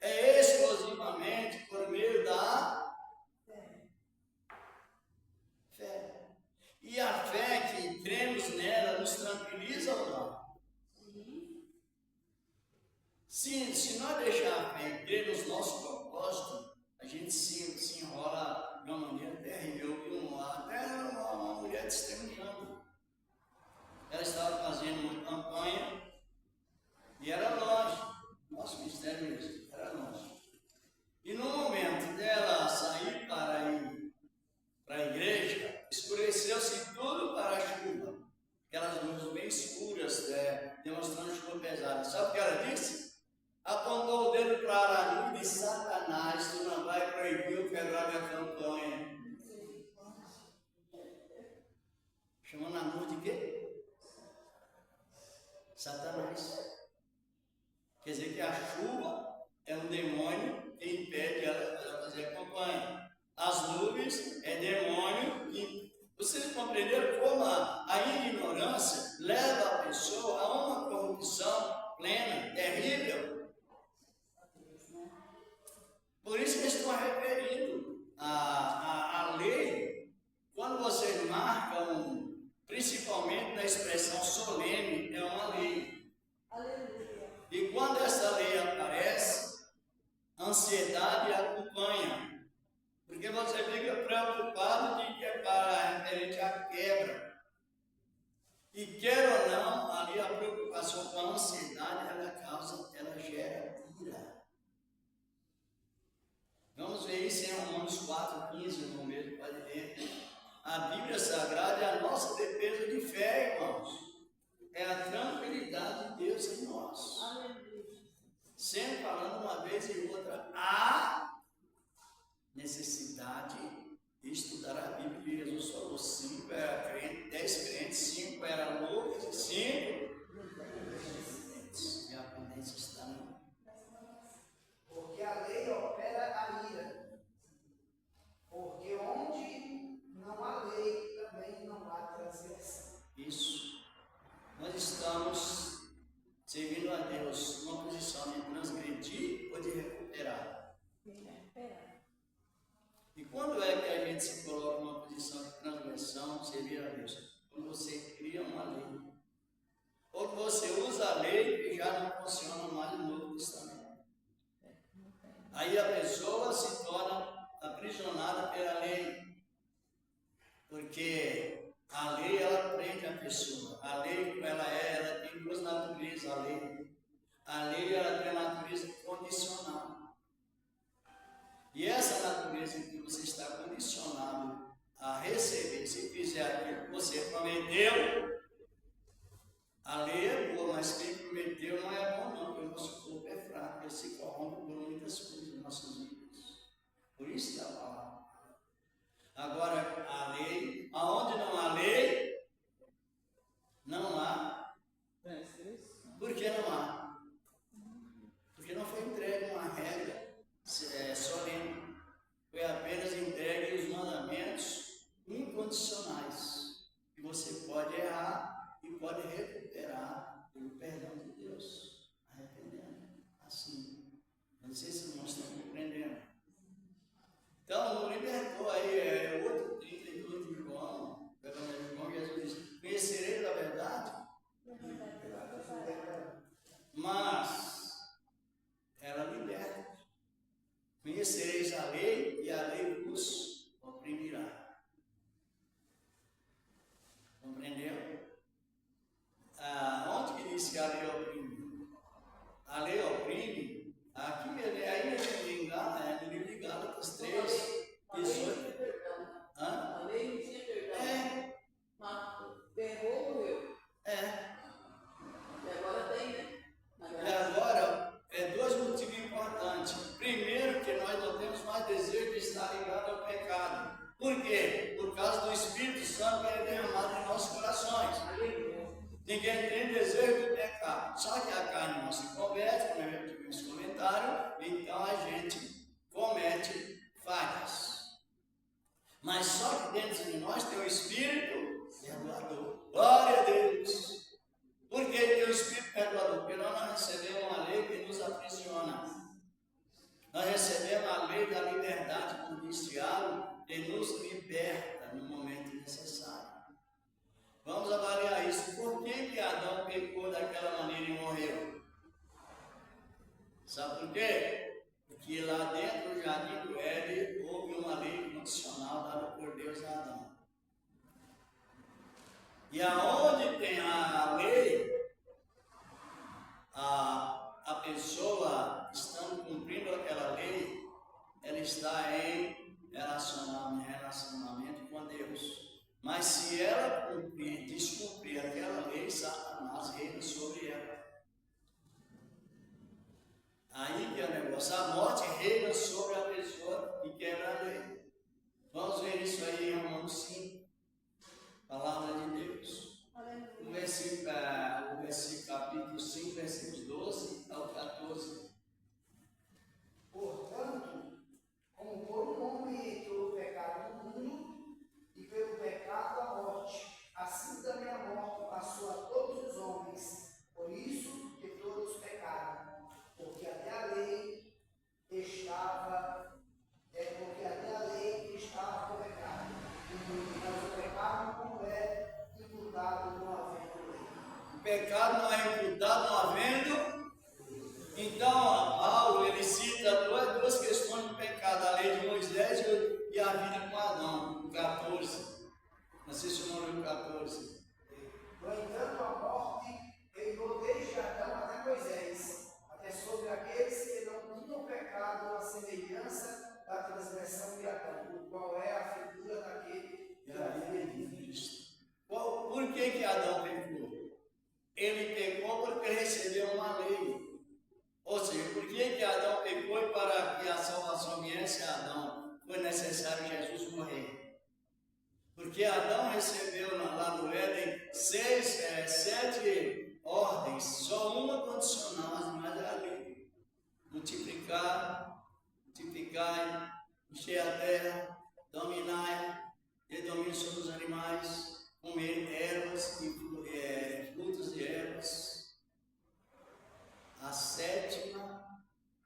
é exclusivamente por meio da fé. E a fé que cremos nela nos tranquiliza ou não? Se nós deixar a fé e crer nos nossos propósitos, a gente se enrola de uma maneira terrível. Até uma mulher testemunhando. Ela estava fazendo uma campanha e era longe. Nosso ministério mesmo, era longe. E no momento dela sair para ir para a igreja, escureceu-se tudo para a chuva. Aquelas luzes bem escuras, demonstrando chuva pesada. Sabe o que ela disse? Apontou o dedo para a luz e disse: Satanás, tu não vai proibir eu quebrar minha campanha. Chamando a luz de quê? Satanás. Quer dizer que a chuva é um demônio que impede ela de fazer a campanha. As nuvens é demônio que... Vocês compreenderam como a ignorância leva a pessoa a uma corrupção plena, terrível? Por isso que eu estou referindo a lei. Quando vocês marcam, principalmente na expressão solene, é uma lei. Aleluia. E quando essa lei aparece, a ansiedade acompanha. Porque você fica preocupado de que é para referente à quebra. E quer ou não, ali a preocupação com a ansiedade, ela gera ira. Vamos ver isso em Romanos 4,15, no mesmo pode ler. A Bíblia Sagrada é a nossa defesa de fé, irmãos. É a tranquilidade de Deus em nós. Aleluia. Sempre falando uma vez e outra, há necessidade de estudar a Bíblia. Jesus falou: 5 era crente, 10 crentes, 5 eram loucos e 5 prudentes. E a prudência está no... Porque a lei opera a ira. Porque onde não há lei, também não há transgressão. Isso. Nós estamos servindo a Deus numa posição de transgredir ou de recuperar. E quando é que a gente se coloca numa posição de transgressão, servir a Deus? Quando você cria uma lei. Ou você usa a lei e já não funciona mais no Novo Testamento. Aí a pessoa se torna aprisionada pela lei. Porque a lei, ela prende a pessoa. A lei, como ela tem duas naturezas. A lei, ela tem a natureza condicional. E essa natureza que você está condicionado a receber, se fizer aquilo que você prometeu, a lei é boa, mas quem prometeu não é bom não, porque o nosso corpo é fraco, ele se corrompe por muitas coisas nas nossas vidas. Por isso que a palavra. Agora, a lei, aonde não há lei, não há. Por que não há? Porque não foi entregue uma regra solene. Foi apenas entregue os mandamentos incondicionais. Que você pode errar e pode recuperar pelo perdão de Deus. Arrependendo. Assim. Não sei se vocês estão compreendendo. Então, não libertou aí, outro 32 de João, Jesus diz: conhecereis a verdade, mas ela liberta. Conhecereis a lei e a lei vos oprimirá. Compreendeu? Onde que diz que a lei oprime? desejo de estar ligado ao pecado. Por quê? Por causa do Espírito Santo que é derramado em nossos corações. Ninguém tem desejo de pecar. Só que a carne não se converte, como eu tive esse comentário, então a gente comete falhas. Mas só que dentro de nós tem o Espírito perdoador. Glória a Deus. Por que tem o Espírito perdoador? Porque nós recebemos uma lei que nos aprisiona. Nós recebemos a lei da liberdade, como diz Tiago, que nos liberta no momento necessário. Vamos avaliar isso. Por que Adão pecou daquela maneira e morreu? Sabe por quê? Porque lá dentro do jardim do Éden houve uma lei condicional dada por Deus a Adão. E aonde tem a lei, a pessoa estando cumprindo aquela lei, ela está em relacionamento com Deus. Mas se ela descumprir aquela lei, Satanás reina sobre ela. Aí que é o negócio, a morte reina sobre a pessoa que quebra a lei. Vamos ver isso aí em Romanos 5, palavra de Deus. O versículo capítulo 5, versículos 12 ao 14. Portanto, como por um homem entrou o pecado no mundo, e pelo pecado a morte, assim também a morte passou a todos os homens. Por isso que todos pecaram, porque até a lei estava com pecado. Mas o pecado não é imputado não havendo lei. O pecado não é imputado não havendo. Então, Paulo, ele cita duas questões de pecado, a lei de Moisés e a vida com Adão, no 14. Não sei se o nome é o 14. No entanto, a morte reinou desde Adão até Moisés, até sobre aqueles que não tinham pecado à semelhança da transgressão de Adão, o qual é a figura daquele que havia de Cristo. Por que Adão pecou? Ele pecou porque recebeu uma lei. Ou seja, por que Adão pecou e para que a salvação viesse a Adão foi necessário Jesus morrer? Porque Adão recebeu lá no Éden 7 ordens, só uma condicional, as demais era a lei. Multiplicai, encher a terra, dominai, ter domínio sobre os animais, comer ervas e frutos de ervas. A 7ª,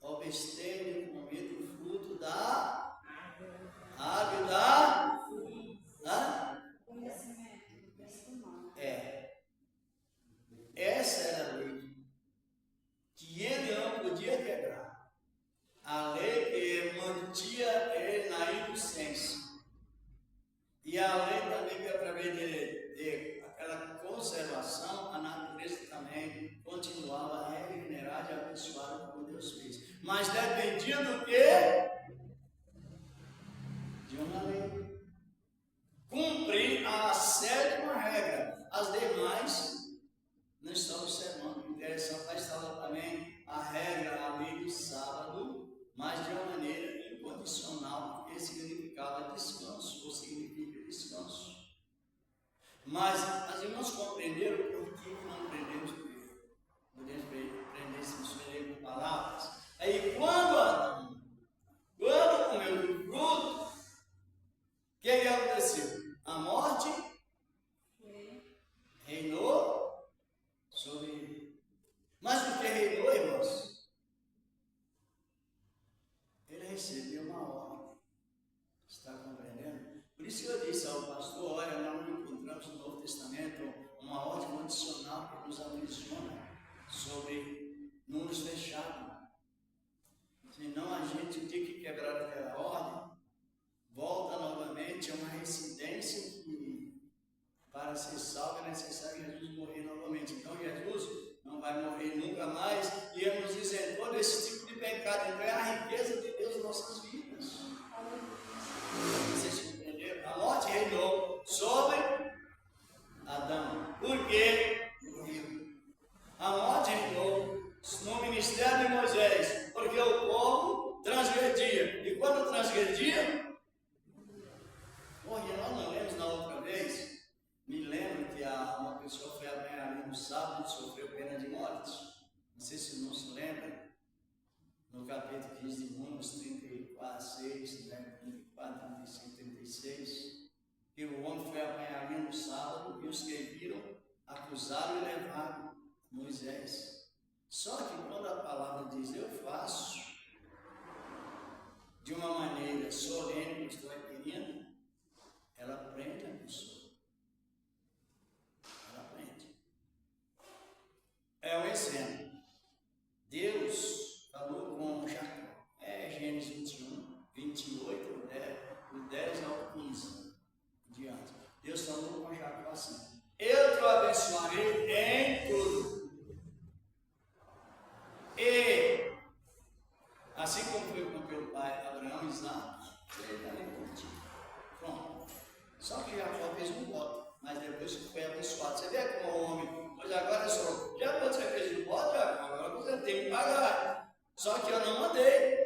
obstém de comer do fruto da árvore da conhecimento. Essa era a lei que ele não podia quebrar. A lei que mantinha ele na inocência. E a lei também que através de aquela conservação, a natureza também continuava a regenerar e abençoar como Deus fez. Mas dependia do quê? De uma lei. Cumprir a 7ª regra. As demais não estão observando. Interessante, mas estava também a regra, a lei do sábado, mas de uma maneira incondicional, porque significava descanso, ou significa descanso. Mas as irmãs compreenderam por que não aprendemos primeiro. Podemos aprender isso com palavras. Aí quando comeu do fruto, o que aconteceu? A morte reinou sobre ele. Mas o que reinou, irmãos? Ele recebeu uma ordem. Está compreendendo? Por isso que eu disse ao pastor, olha, nós não encontramos no Novo Testamento uma ordem condicional que nos aprisiona sobre números fechados. Senão a gente, o dia que quebrar aquela ordem, volta novamente a uma residência que, para ser salvo, é necessário Jesus morrer novamente. Então Jesus não vai morrer nunca mais e ele nos isentou desse tipo de pecado. Então é a riqueza de Deus em nossas vidas. Vocês compreenderam? A morte reinou sobre Adão. Por quê? Morreu. A morte reinou no ministério de Moisés, porque o povo transgredia. E quando transgredia, 35, 36, que o homem foi apanhar ali no sábado e os que viram acusaram e levaram Moisés. Só que quando a palavra diz eu faço, de uma maneira solene, que estou querendo, ela prende a pessoa. Ela prende. É um exemplo. Deus falou com Jacó. Gênesis 21, 28, do 10 ao 15 diante. Deus falou com Jacó assim: eu te abençoarei em tudo. E assim como foi com teu pai Abraão e Isaac, ele também contigo. Pronto. Só que Jacó fez um voto, mas depois que foi abençoado. Você vê como o homem, pois agora só, já quando você fez o voto, agora você tem que pagar. Só que eu não mandei.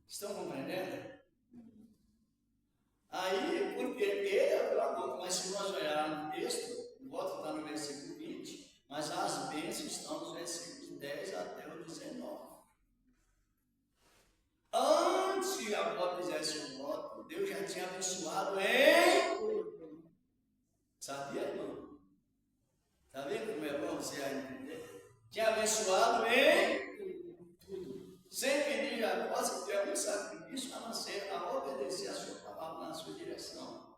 Estão compreendendo? Aí, porque ele abriu a boca, mas se nós olharmos no texto, o voto está no versículo 20, mas as bênçãos estão nos versículos 10 até o 19. Antes que Jacó fizesse o voto, Deus já tinha abençoado em tudo. Sabia, irmão? Está vendo como é bom você entender? Tinha abençoado em tudo. Sem pedir Jacó, se tiver um sacrifício, a não ser a obedecer a sua palavra na sua direção.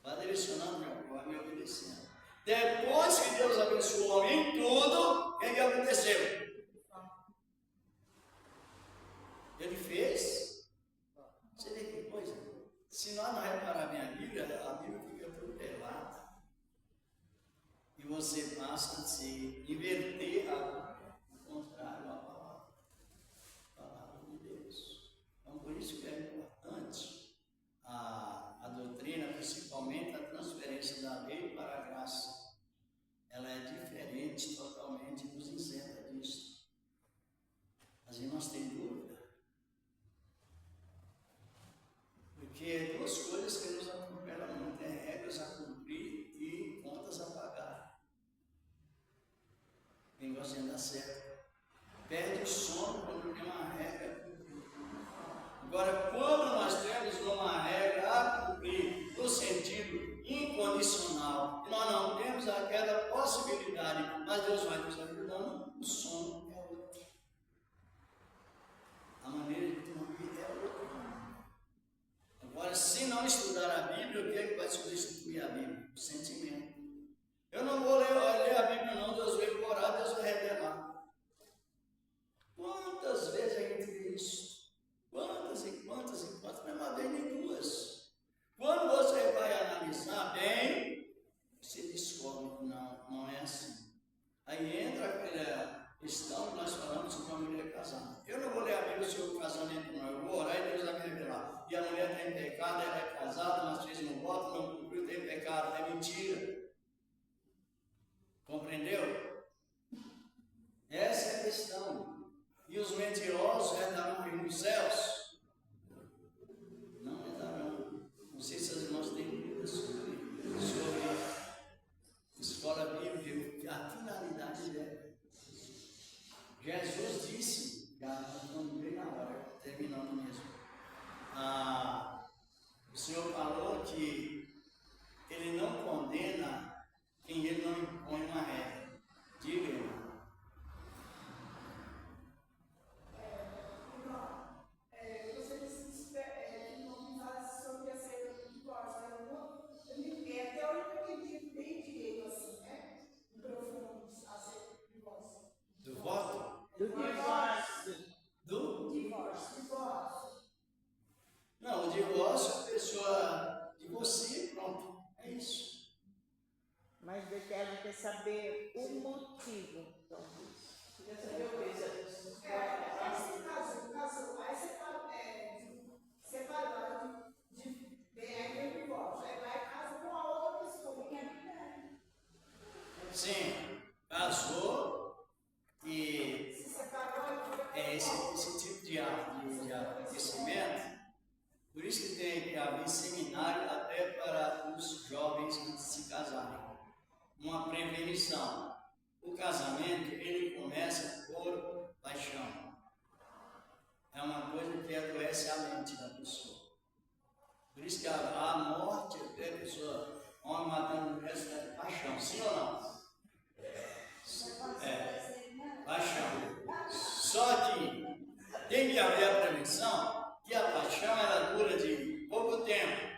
Vai direcionando Jacó a me obedecendo. Depois que Deus abençoou em tudo, o que aconteceu? Ele fez. Você vê que coisa? Se nós não repararmos a Bíblia fica atropelada. E você passa a se inverter o contrário à palavra de Deus. Então, por isso que é importante a doutrina, principalmente a transferência da lei para a graça. Ela é diferente totalmente, nos isenta disso. Às vezes nós temos dúvida. Porque duas coisas que nos atropelam muito: é regras a cumprir e contas a pagar. Quem gosta de andar certo perde o sono quando tem uma regra. Agora, quando nós temos uma regra a cumprir no sentido incondicional, e nós não temos aquela possibilidade, mas Deus vai nos ajudando, o sono é outro. A maneira de dormir é outra. Agora, se não estudar a Bíblia, o que é que vai substituir a Bíblia? O sentimento. Eu não vou ler a Bíblia, não. Deus veio orar, Deus vai revelar. Quantas vezes a gente vê isso? Quantas, não é uma vez nem duas. Quando você vai analisar bem, você descobre que não é assim. Aí entra aquela questão que nós falamos sobre uma mulher casada. Eu não vou ler a Bíblia sobre o casamento, não. Eu vou orar e Deus vai me revelar. E a mulher tem pecado, ela é casada, mas fez um voto, não cumpriu, tem pecado, é mentira. Compreendeu? Essa é a questão. E os mentirosos herdarão o reino dos céus? Não herdarão. Não sei se as irmãs têm dúvidas sobre escola bíblica, a finalidade dela. Jesus disse, já estamos bem na hora, terminando mesmo. O Senhor falou que Ele não condena quem Ele não impõe uma regra. Diga, irmão. Você disse que não faz sobre a saída do divórcio. Até eu não entendi bem direito assim, né? Profundo a saída do divórcio. Do voto? Do divórcio. Do? Divórcio. Não, o divórcio, a pessoa divorcia e pronto. É isso. Mas ela quer saber o motivo. Quer saber o que? Aí você casou, aí separou de divórcio. Aí vai casa com a outra pessoa, que é mulher. Sim, casou e Se separou e esse tipo de acontecimento. Por isso que tem que haver seminário até para os jovens antes de se casarem. Uma prevenição. O casamento, ele começa por paixão. É uma coisa que é do endurece a mente da pessoa. Por isso que a morte, até a pessoa, homem matando mulher, é paixão, sim ou não? Paixão. Só que tem que haver a prevenção que a paixão ela dura de pouco tempo,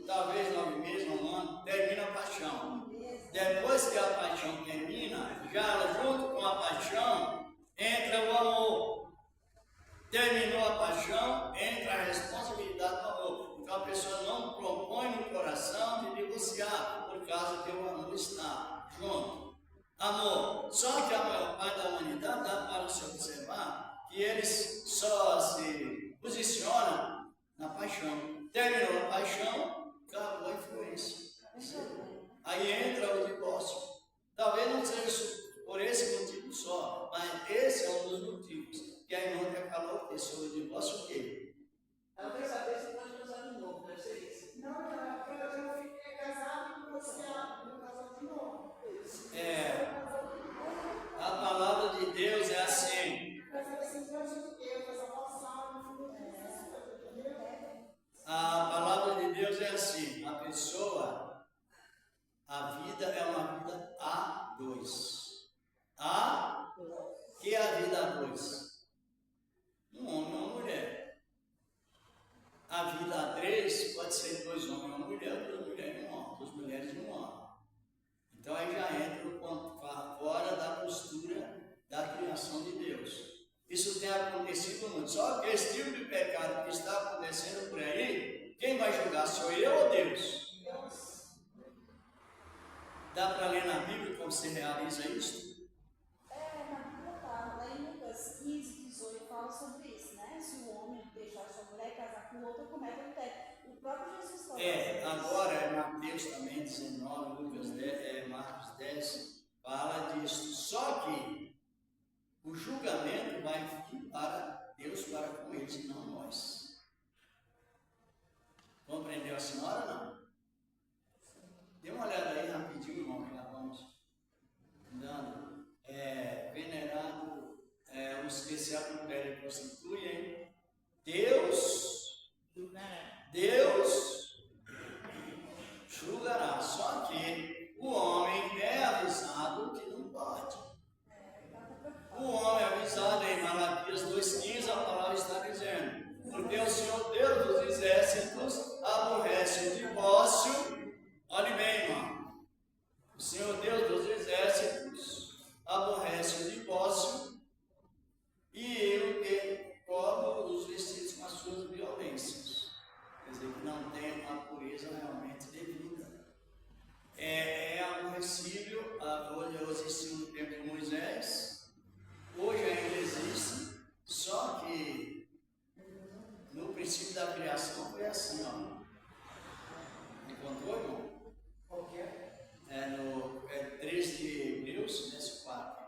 talvez 9 meses, 1 ano, termina a paixão. Depois que a paixão termina, já junto com a paixão entra o amor. Terminou a paixão, entra a responsabilidade do amor. Então a pessoa não propõe no coração de divorciar, por causa que o amor está junto. Amor. Só que a maior parte da humanidade dá para se observar que eles só se posicionam na paixão. Terminou a paixão, acabou a influência. Aí entra o divórcio. Talvez não seja por esse motivo só, mas esse é um dos motivos. Que a irmã que falou sobre o divórcio, o quê? Ela quer saber se pode casar de novo, deve ser isso. Não, eu fiquei casado e você casou de novo. A palavra de Deus é assim. A palavra de Deus é assim. A pessoa, a vida é uma vida a dois. Que é a vida a dois? Um homem e uma mulher. A vida a três pode ser 2 homens e uma mulher, 2 mulheres e um homem, 2 mulheres e um homem. Então aí já entra o ponto fora da postura da criação de Deus. Isso tem acontecido muito. Só que esse tipo de pecado que está acontecendo por aí, quem vai julgar sou eu ou Deus? Dá para ler na Bíblia como se realiza isso? Na Bíblia tá, lá em Lucas 15, 18, fala sobre isso, né? Se o homem deixar sua mulher casar com outra, comete adultério. O próprio Jesus fala. Agora é Mateus também 19, Lucas 10, Marcos 10, fala disso. Só que o julgamento vai vir para Deus para com eles e não nós. Compreendeu a senhora ou não? Dê uma olhada aí rapidinho, irmão, já vamos dando. Venerado, os que se adulteram e prostituem, Deus julgará. Só que o homem é avisado que não pode. O homem é avisado em Malaquias 2,15, a palavra está dizendo: porque o Senhor Deus dos exércitos aborrece o divórcio. Olhe bem, irmão. O Senhor Deus dos exércitos aborrece o divórcio e ele que cobre os vestidos com as suas violências. Quer dizer, que não tem uma pureza realmente devida. É aborrecível, hoje existiu no tempo de Moisés, hoje ainda existe, só que no princípio da criação foi assim, ó. Encontrou, irmão? Qual que é? No 3 de Hebreus, verso 4.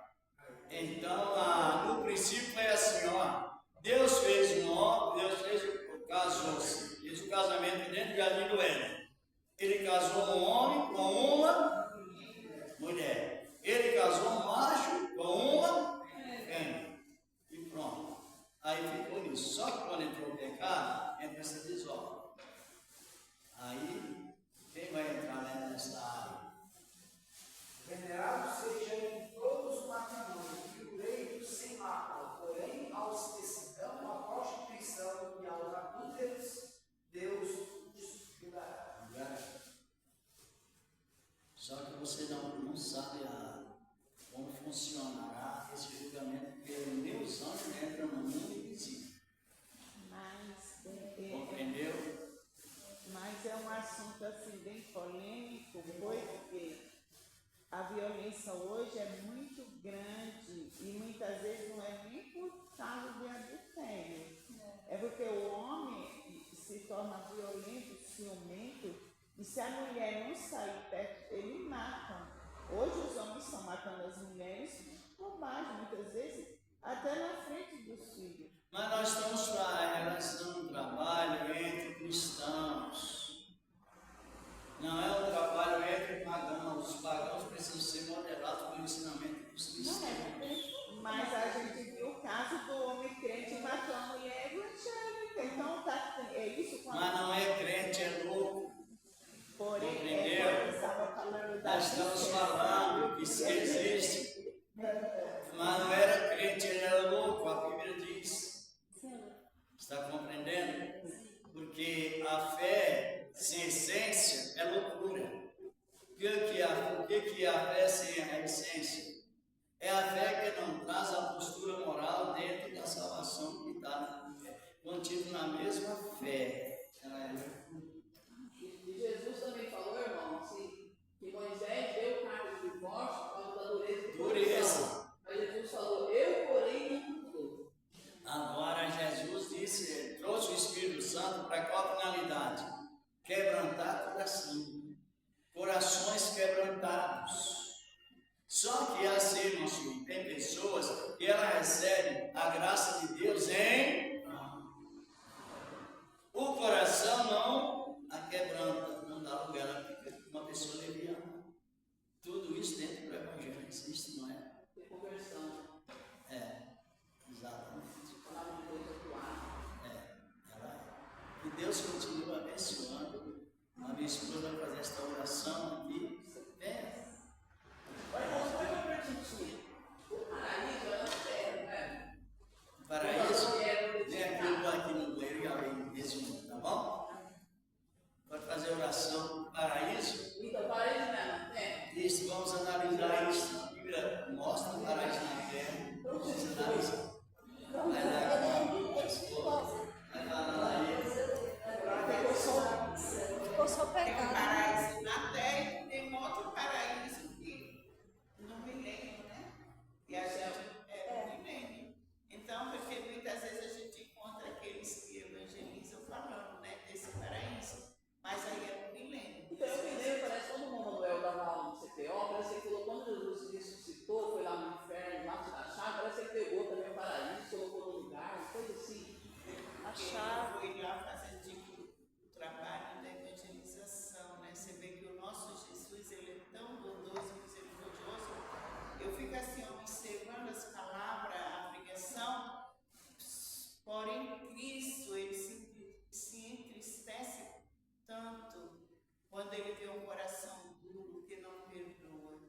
Então, no princípio foi assim, ó. Deus fez um homem, casou-se, fez o casamento dentro do jardim do Éden. Ele casou um homem com uma mulher. Ele casou um macho com uma fêmea. E pronto. Aí ficou nisso. Só que quando entrou o pecado, entra essa desordem. Aí, quem vai entrar nessa área? Venerado seja em todos os matrimônios e o leito sem mácula, porém aos que se dão à prostituição e aos adúlteros, Deus os julgará. Só que você não sabe como funcionará esse julgamento, porque nem os anjos entram no mundo invisível. Compreendeu? Mas é um assunto assim bem polêmico, porque a violência hoje é muito grande e muitas vezes não é nem por causa de adultério. É porque o homem se torna violento, ciumento, e se a mulher não sair perto, ele mata. Hoje os homens estão matando as mulheres por baixo, muitas vezes até na frente dos filhos. Mas nós estamos realizando um trabalho entre cristãos. Não é um trabalho entre pagãos. Os pagãos precisam ser modelados pelo ensinamento dos cristãos. Mas a gente viu o caso do homem crente matou a mulher evangélica. Então sem essência é loucura. O que é a fé sem a essência? É a fé que não traz a postura moral dentro da salvação que está contido na mesma fé. E Jesus também falou, irmão, assim, que Moisés deu carta de divórcio por causa da dureza do coração. Mas Jesus falou, eu porém não dou. Agora Jesus disse, trouxe o Espírito Santo para qual finalidade? Quebrantar coração. Corações quebrantados. Só que assim, irmãos, tem pessoas que ela recebe a graça de Deus em o coração não a quebranta, não dá lugar, ela fica uma pessoa leviana. Tudo isso dentro do Evangelho existe, não é? Tem conversão. Exatamente. Palavra de Deus atuar. Ela é. E Deus continua abençoando. A minha esposa vai fazer esta oração aqui. Olha, irmão, só uma perguntinha. O paraíso é na terra, né? Paraíso, vem aqui, eu vou aqui no banheiro e já vem resumo, tá bom? Pode fazer a oração do paraíso. Então, paraíso não é na terra? Isso, vamos analisar isso. A Bíblia mostra o paraíso na terra. Vamos analisar. Vai lá, vai lá, Ficou só Tem um pegado. paraíso na terra e tem um outro paraíso que no milênio, né? E a gente é no milênio. Então, porque muitas vezes a gente encontra aqueles que evangelizam falando, né, desse paraíso. Mas aí é no milênio. Então, eu me lembro, parece quando o Manuel dava aula no CPO, parece que ele falou, quando Jesus ressuscitou, foi lá no inferno, lá se achar, parece que ele pegou também o paraíso, colocou no lugar, uma coisa assim. Achava. Ele foi lá fazer tipo o trabalho da evangelização, né? Você vê que o nosso Jesus, ele é tão bondoso e misericordioso. Eu fico assim observando as palavras, a pregação, porém Cristo, ele se entristece tanto quando ele vê um coração duro que não perdoa,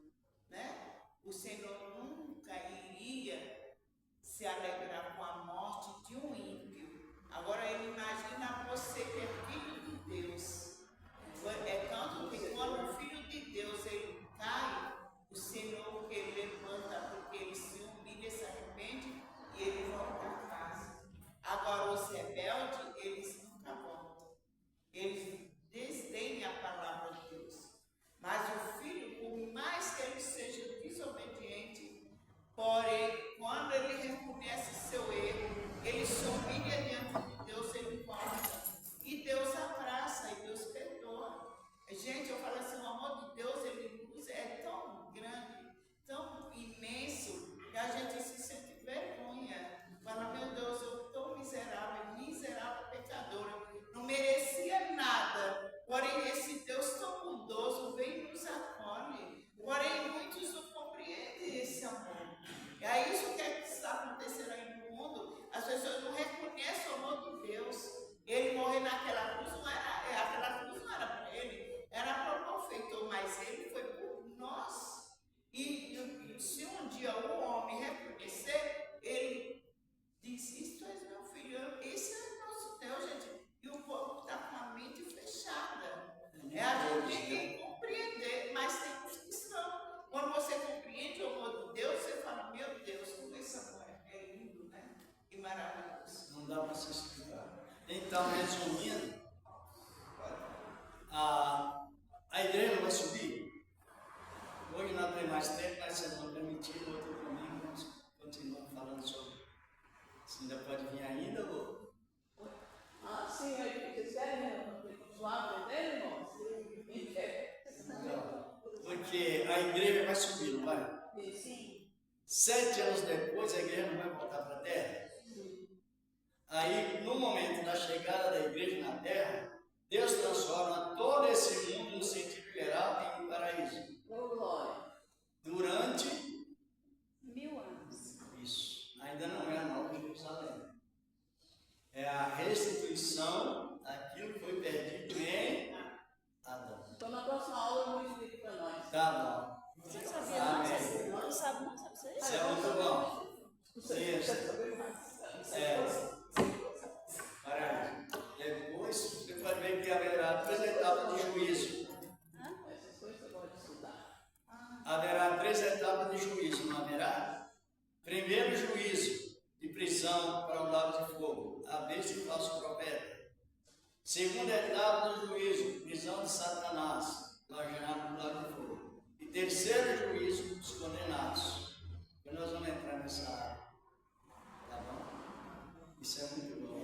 né? O Senhor nunca iria se alegrar com a morte de um ímpio. Agora ele imagina você que é filho de Deus. É tanto que quando o filho de Deus ele cai, o Senhor que ele levanta porque ele se humilha, se arrepende e ele volta a casa. Agora os rebeldes, eles nunca voltam. Eles desdenham a palavra de Deus. Mas o filho, por mais que ele seja desobediente, porém, quando ele reconhece seu erro, ele se humilha diante de Deus, ele volta. E Deus abraça, e Deus perdoa. Gente, eu falo assim, o amor de Deus, ele nos é tão grande, tão imenso, que a gente se sente vergonha. Fala, meu Deus, eu estou miserável, pecadora, não merecia nada. Porém, esse Deus tão bondoso vem e nos acolhe. Porém, muitos não compreendem esse amor. É isso que está acontecendo aí no mundo. As pessoas não reconhecem o amor de Deus. Ele morrer naquela cruz não era, aquela cruz não era para ele, era para o malfeitor, mas ele foi por nós. E se um dia o homem reconhecer, ele diz, isto é meu filho, esse é o nosso Deus, gente. E o povo está com a mente fechada. A gente tem que compreender, mas tem uns que não. Quando você compreende o amor de Deus, você fala, meu Deus, como esse amor é lindo, né? E maravilhoso. Não dá para se explicar. Então, resumindo, a igreja vai subir. Hoje não tem mais tempo, mas se não permitir, outro domingo nós continuamos falando sobre. Se ainda pode vir ainda, ou? Sim, vocês querem continuar aprendendo, irmãos? Não, porque a igreja vai subir, não vai? Sim. 7 anos depois, a igreja não vai voltar para a terra. Aí, no momento da chegada da igreja na terra, Deus transforma todo esse mundo, no sentido geral, em um paraíso. Glória. Durante 1000 anos. isso. Ainda não é a Nova Jerusalém. É a restituição daquilo que foi perdido em Adão. Então, na próxima aula, eu vou explicar para nós. Tá bom. Você não sabia não? Você não sabe não? Sabe você? Isso é muito bom. Paraíso. Depois, você pode ver que haverá apresentar profeta. Segunda etapa do juízo, prisão de Satanás, lajeado no lago de fogo. E terceiro juízo, os condenados. E nós vamos entrar nessa área. Tá bom? Isso é muito bom.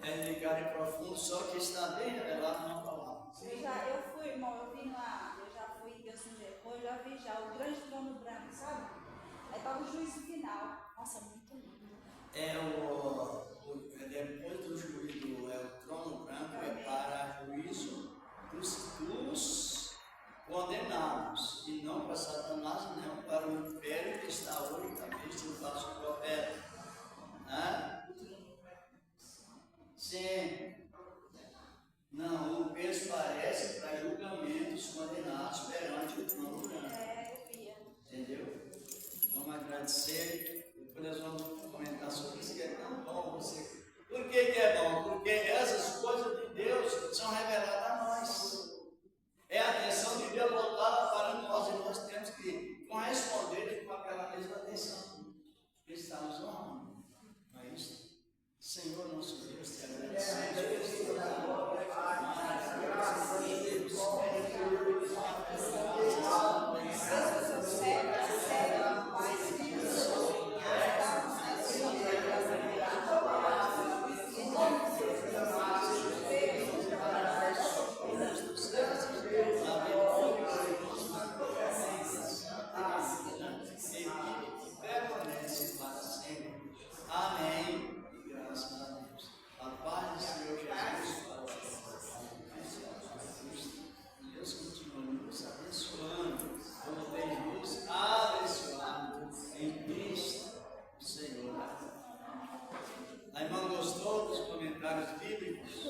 É ligado e profundo, só que está bem revelado na palavra. Eu fui, irmão, eu vim lá, eu já fui em Deus me levou, eu já vi já o grande trono branco, sabe? Aí estava o juízo final. Nossa, muito lindo. Depois do juízo, o trono branco é para juízo dos condenados, e não para Satanás, não para o império que está hoje também, o falso profeta. Sim. Não, o peso parece para julgamentos condenados perante o trono branco. Entendeu? Vamos agradecer. Depois nós vamos comentar sobre isso, que é tão bom você. Por que é bom? Porque essas coisas de Deus são reveladas a nós. É a atenção de Deus voltada para nós, e nós temos que corresponder com aquela mesma atenção que estamos honrando. Não é isso? Senhor nosso Deus, te agradecemos. Permanece para sempre. Amém. E graças a Deus. A paz do Senhor Jesus para o Deus continua nos abençoando, como tem nos abençoado em Cristo, o Senhor. A irmã gostou dos comentários bíblicos?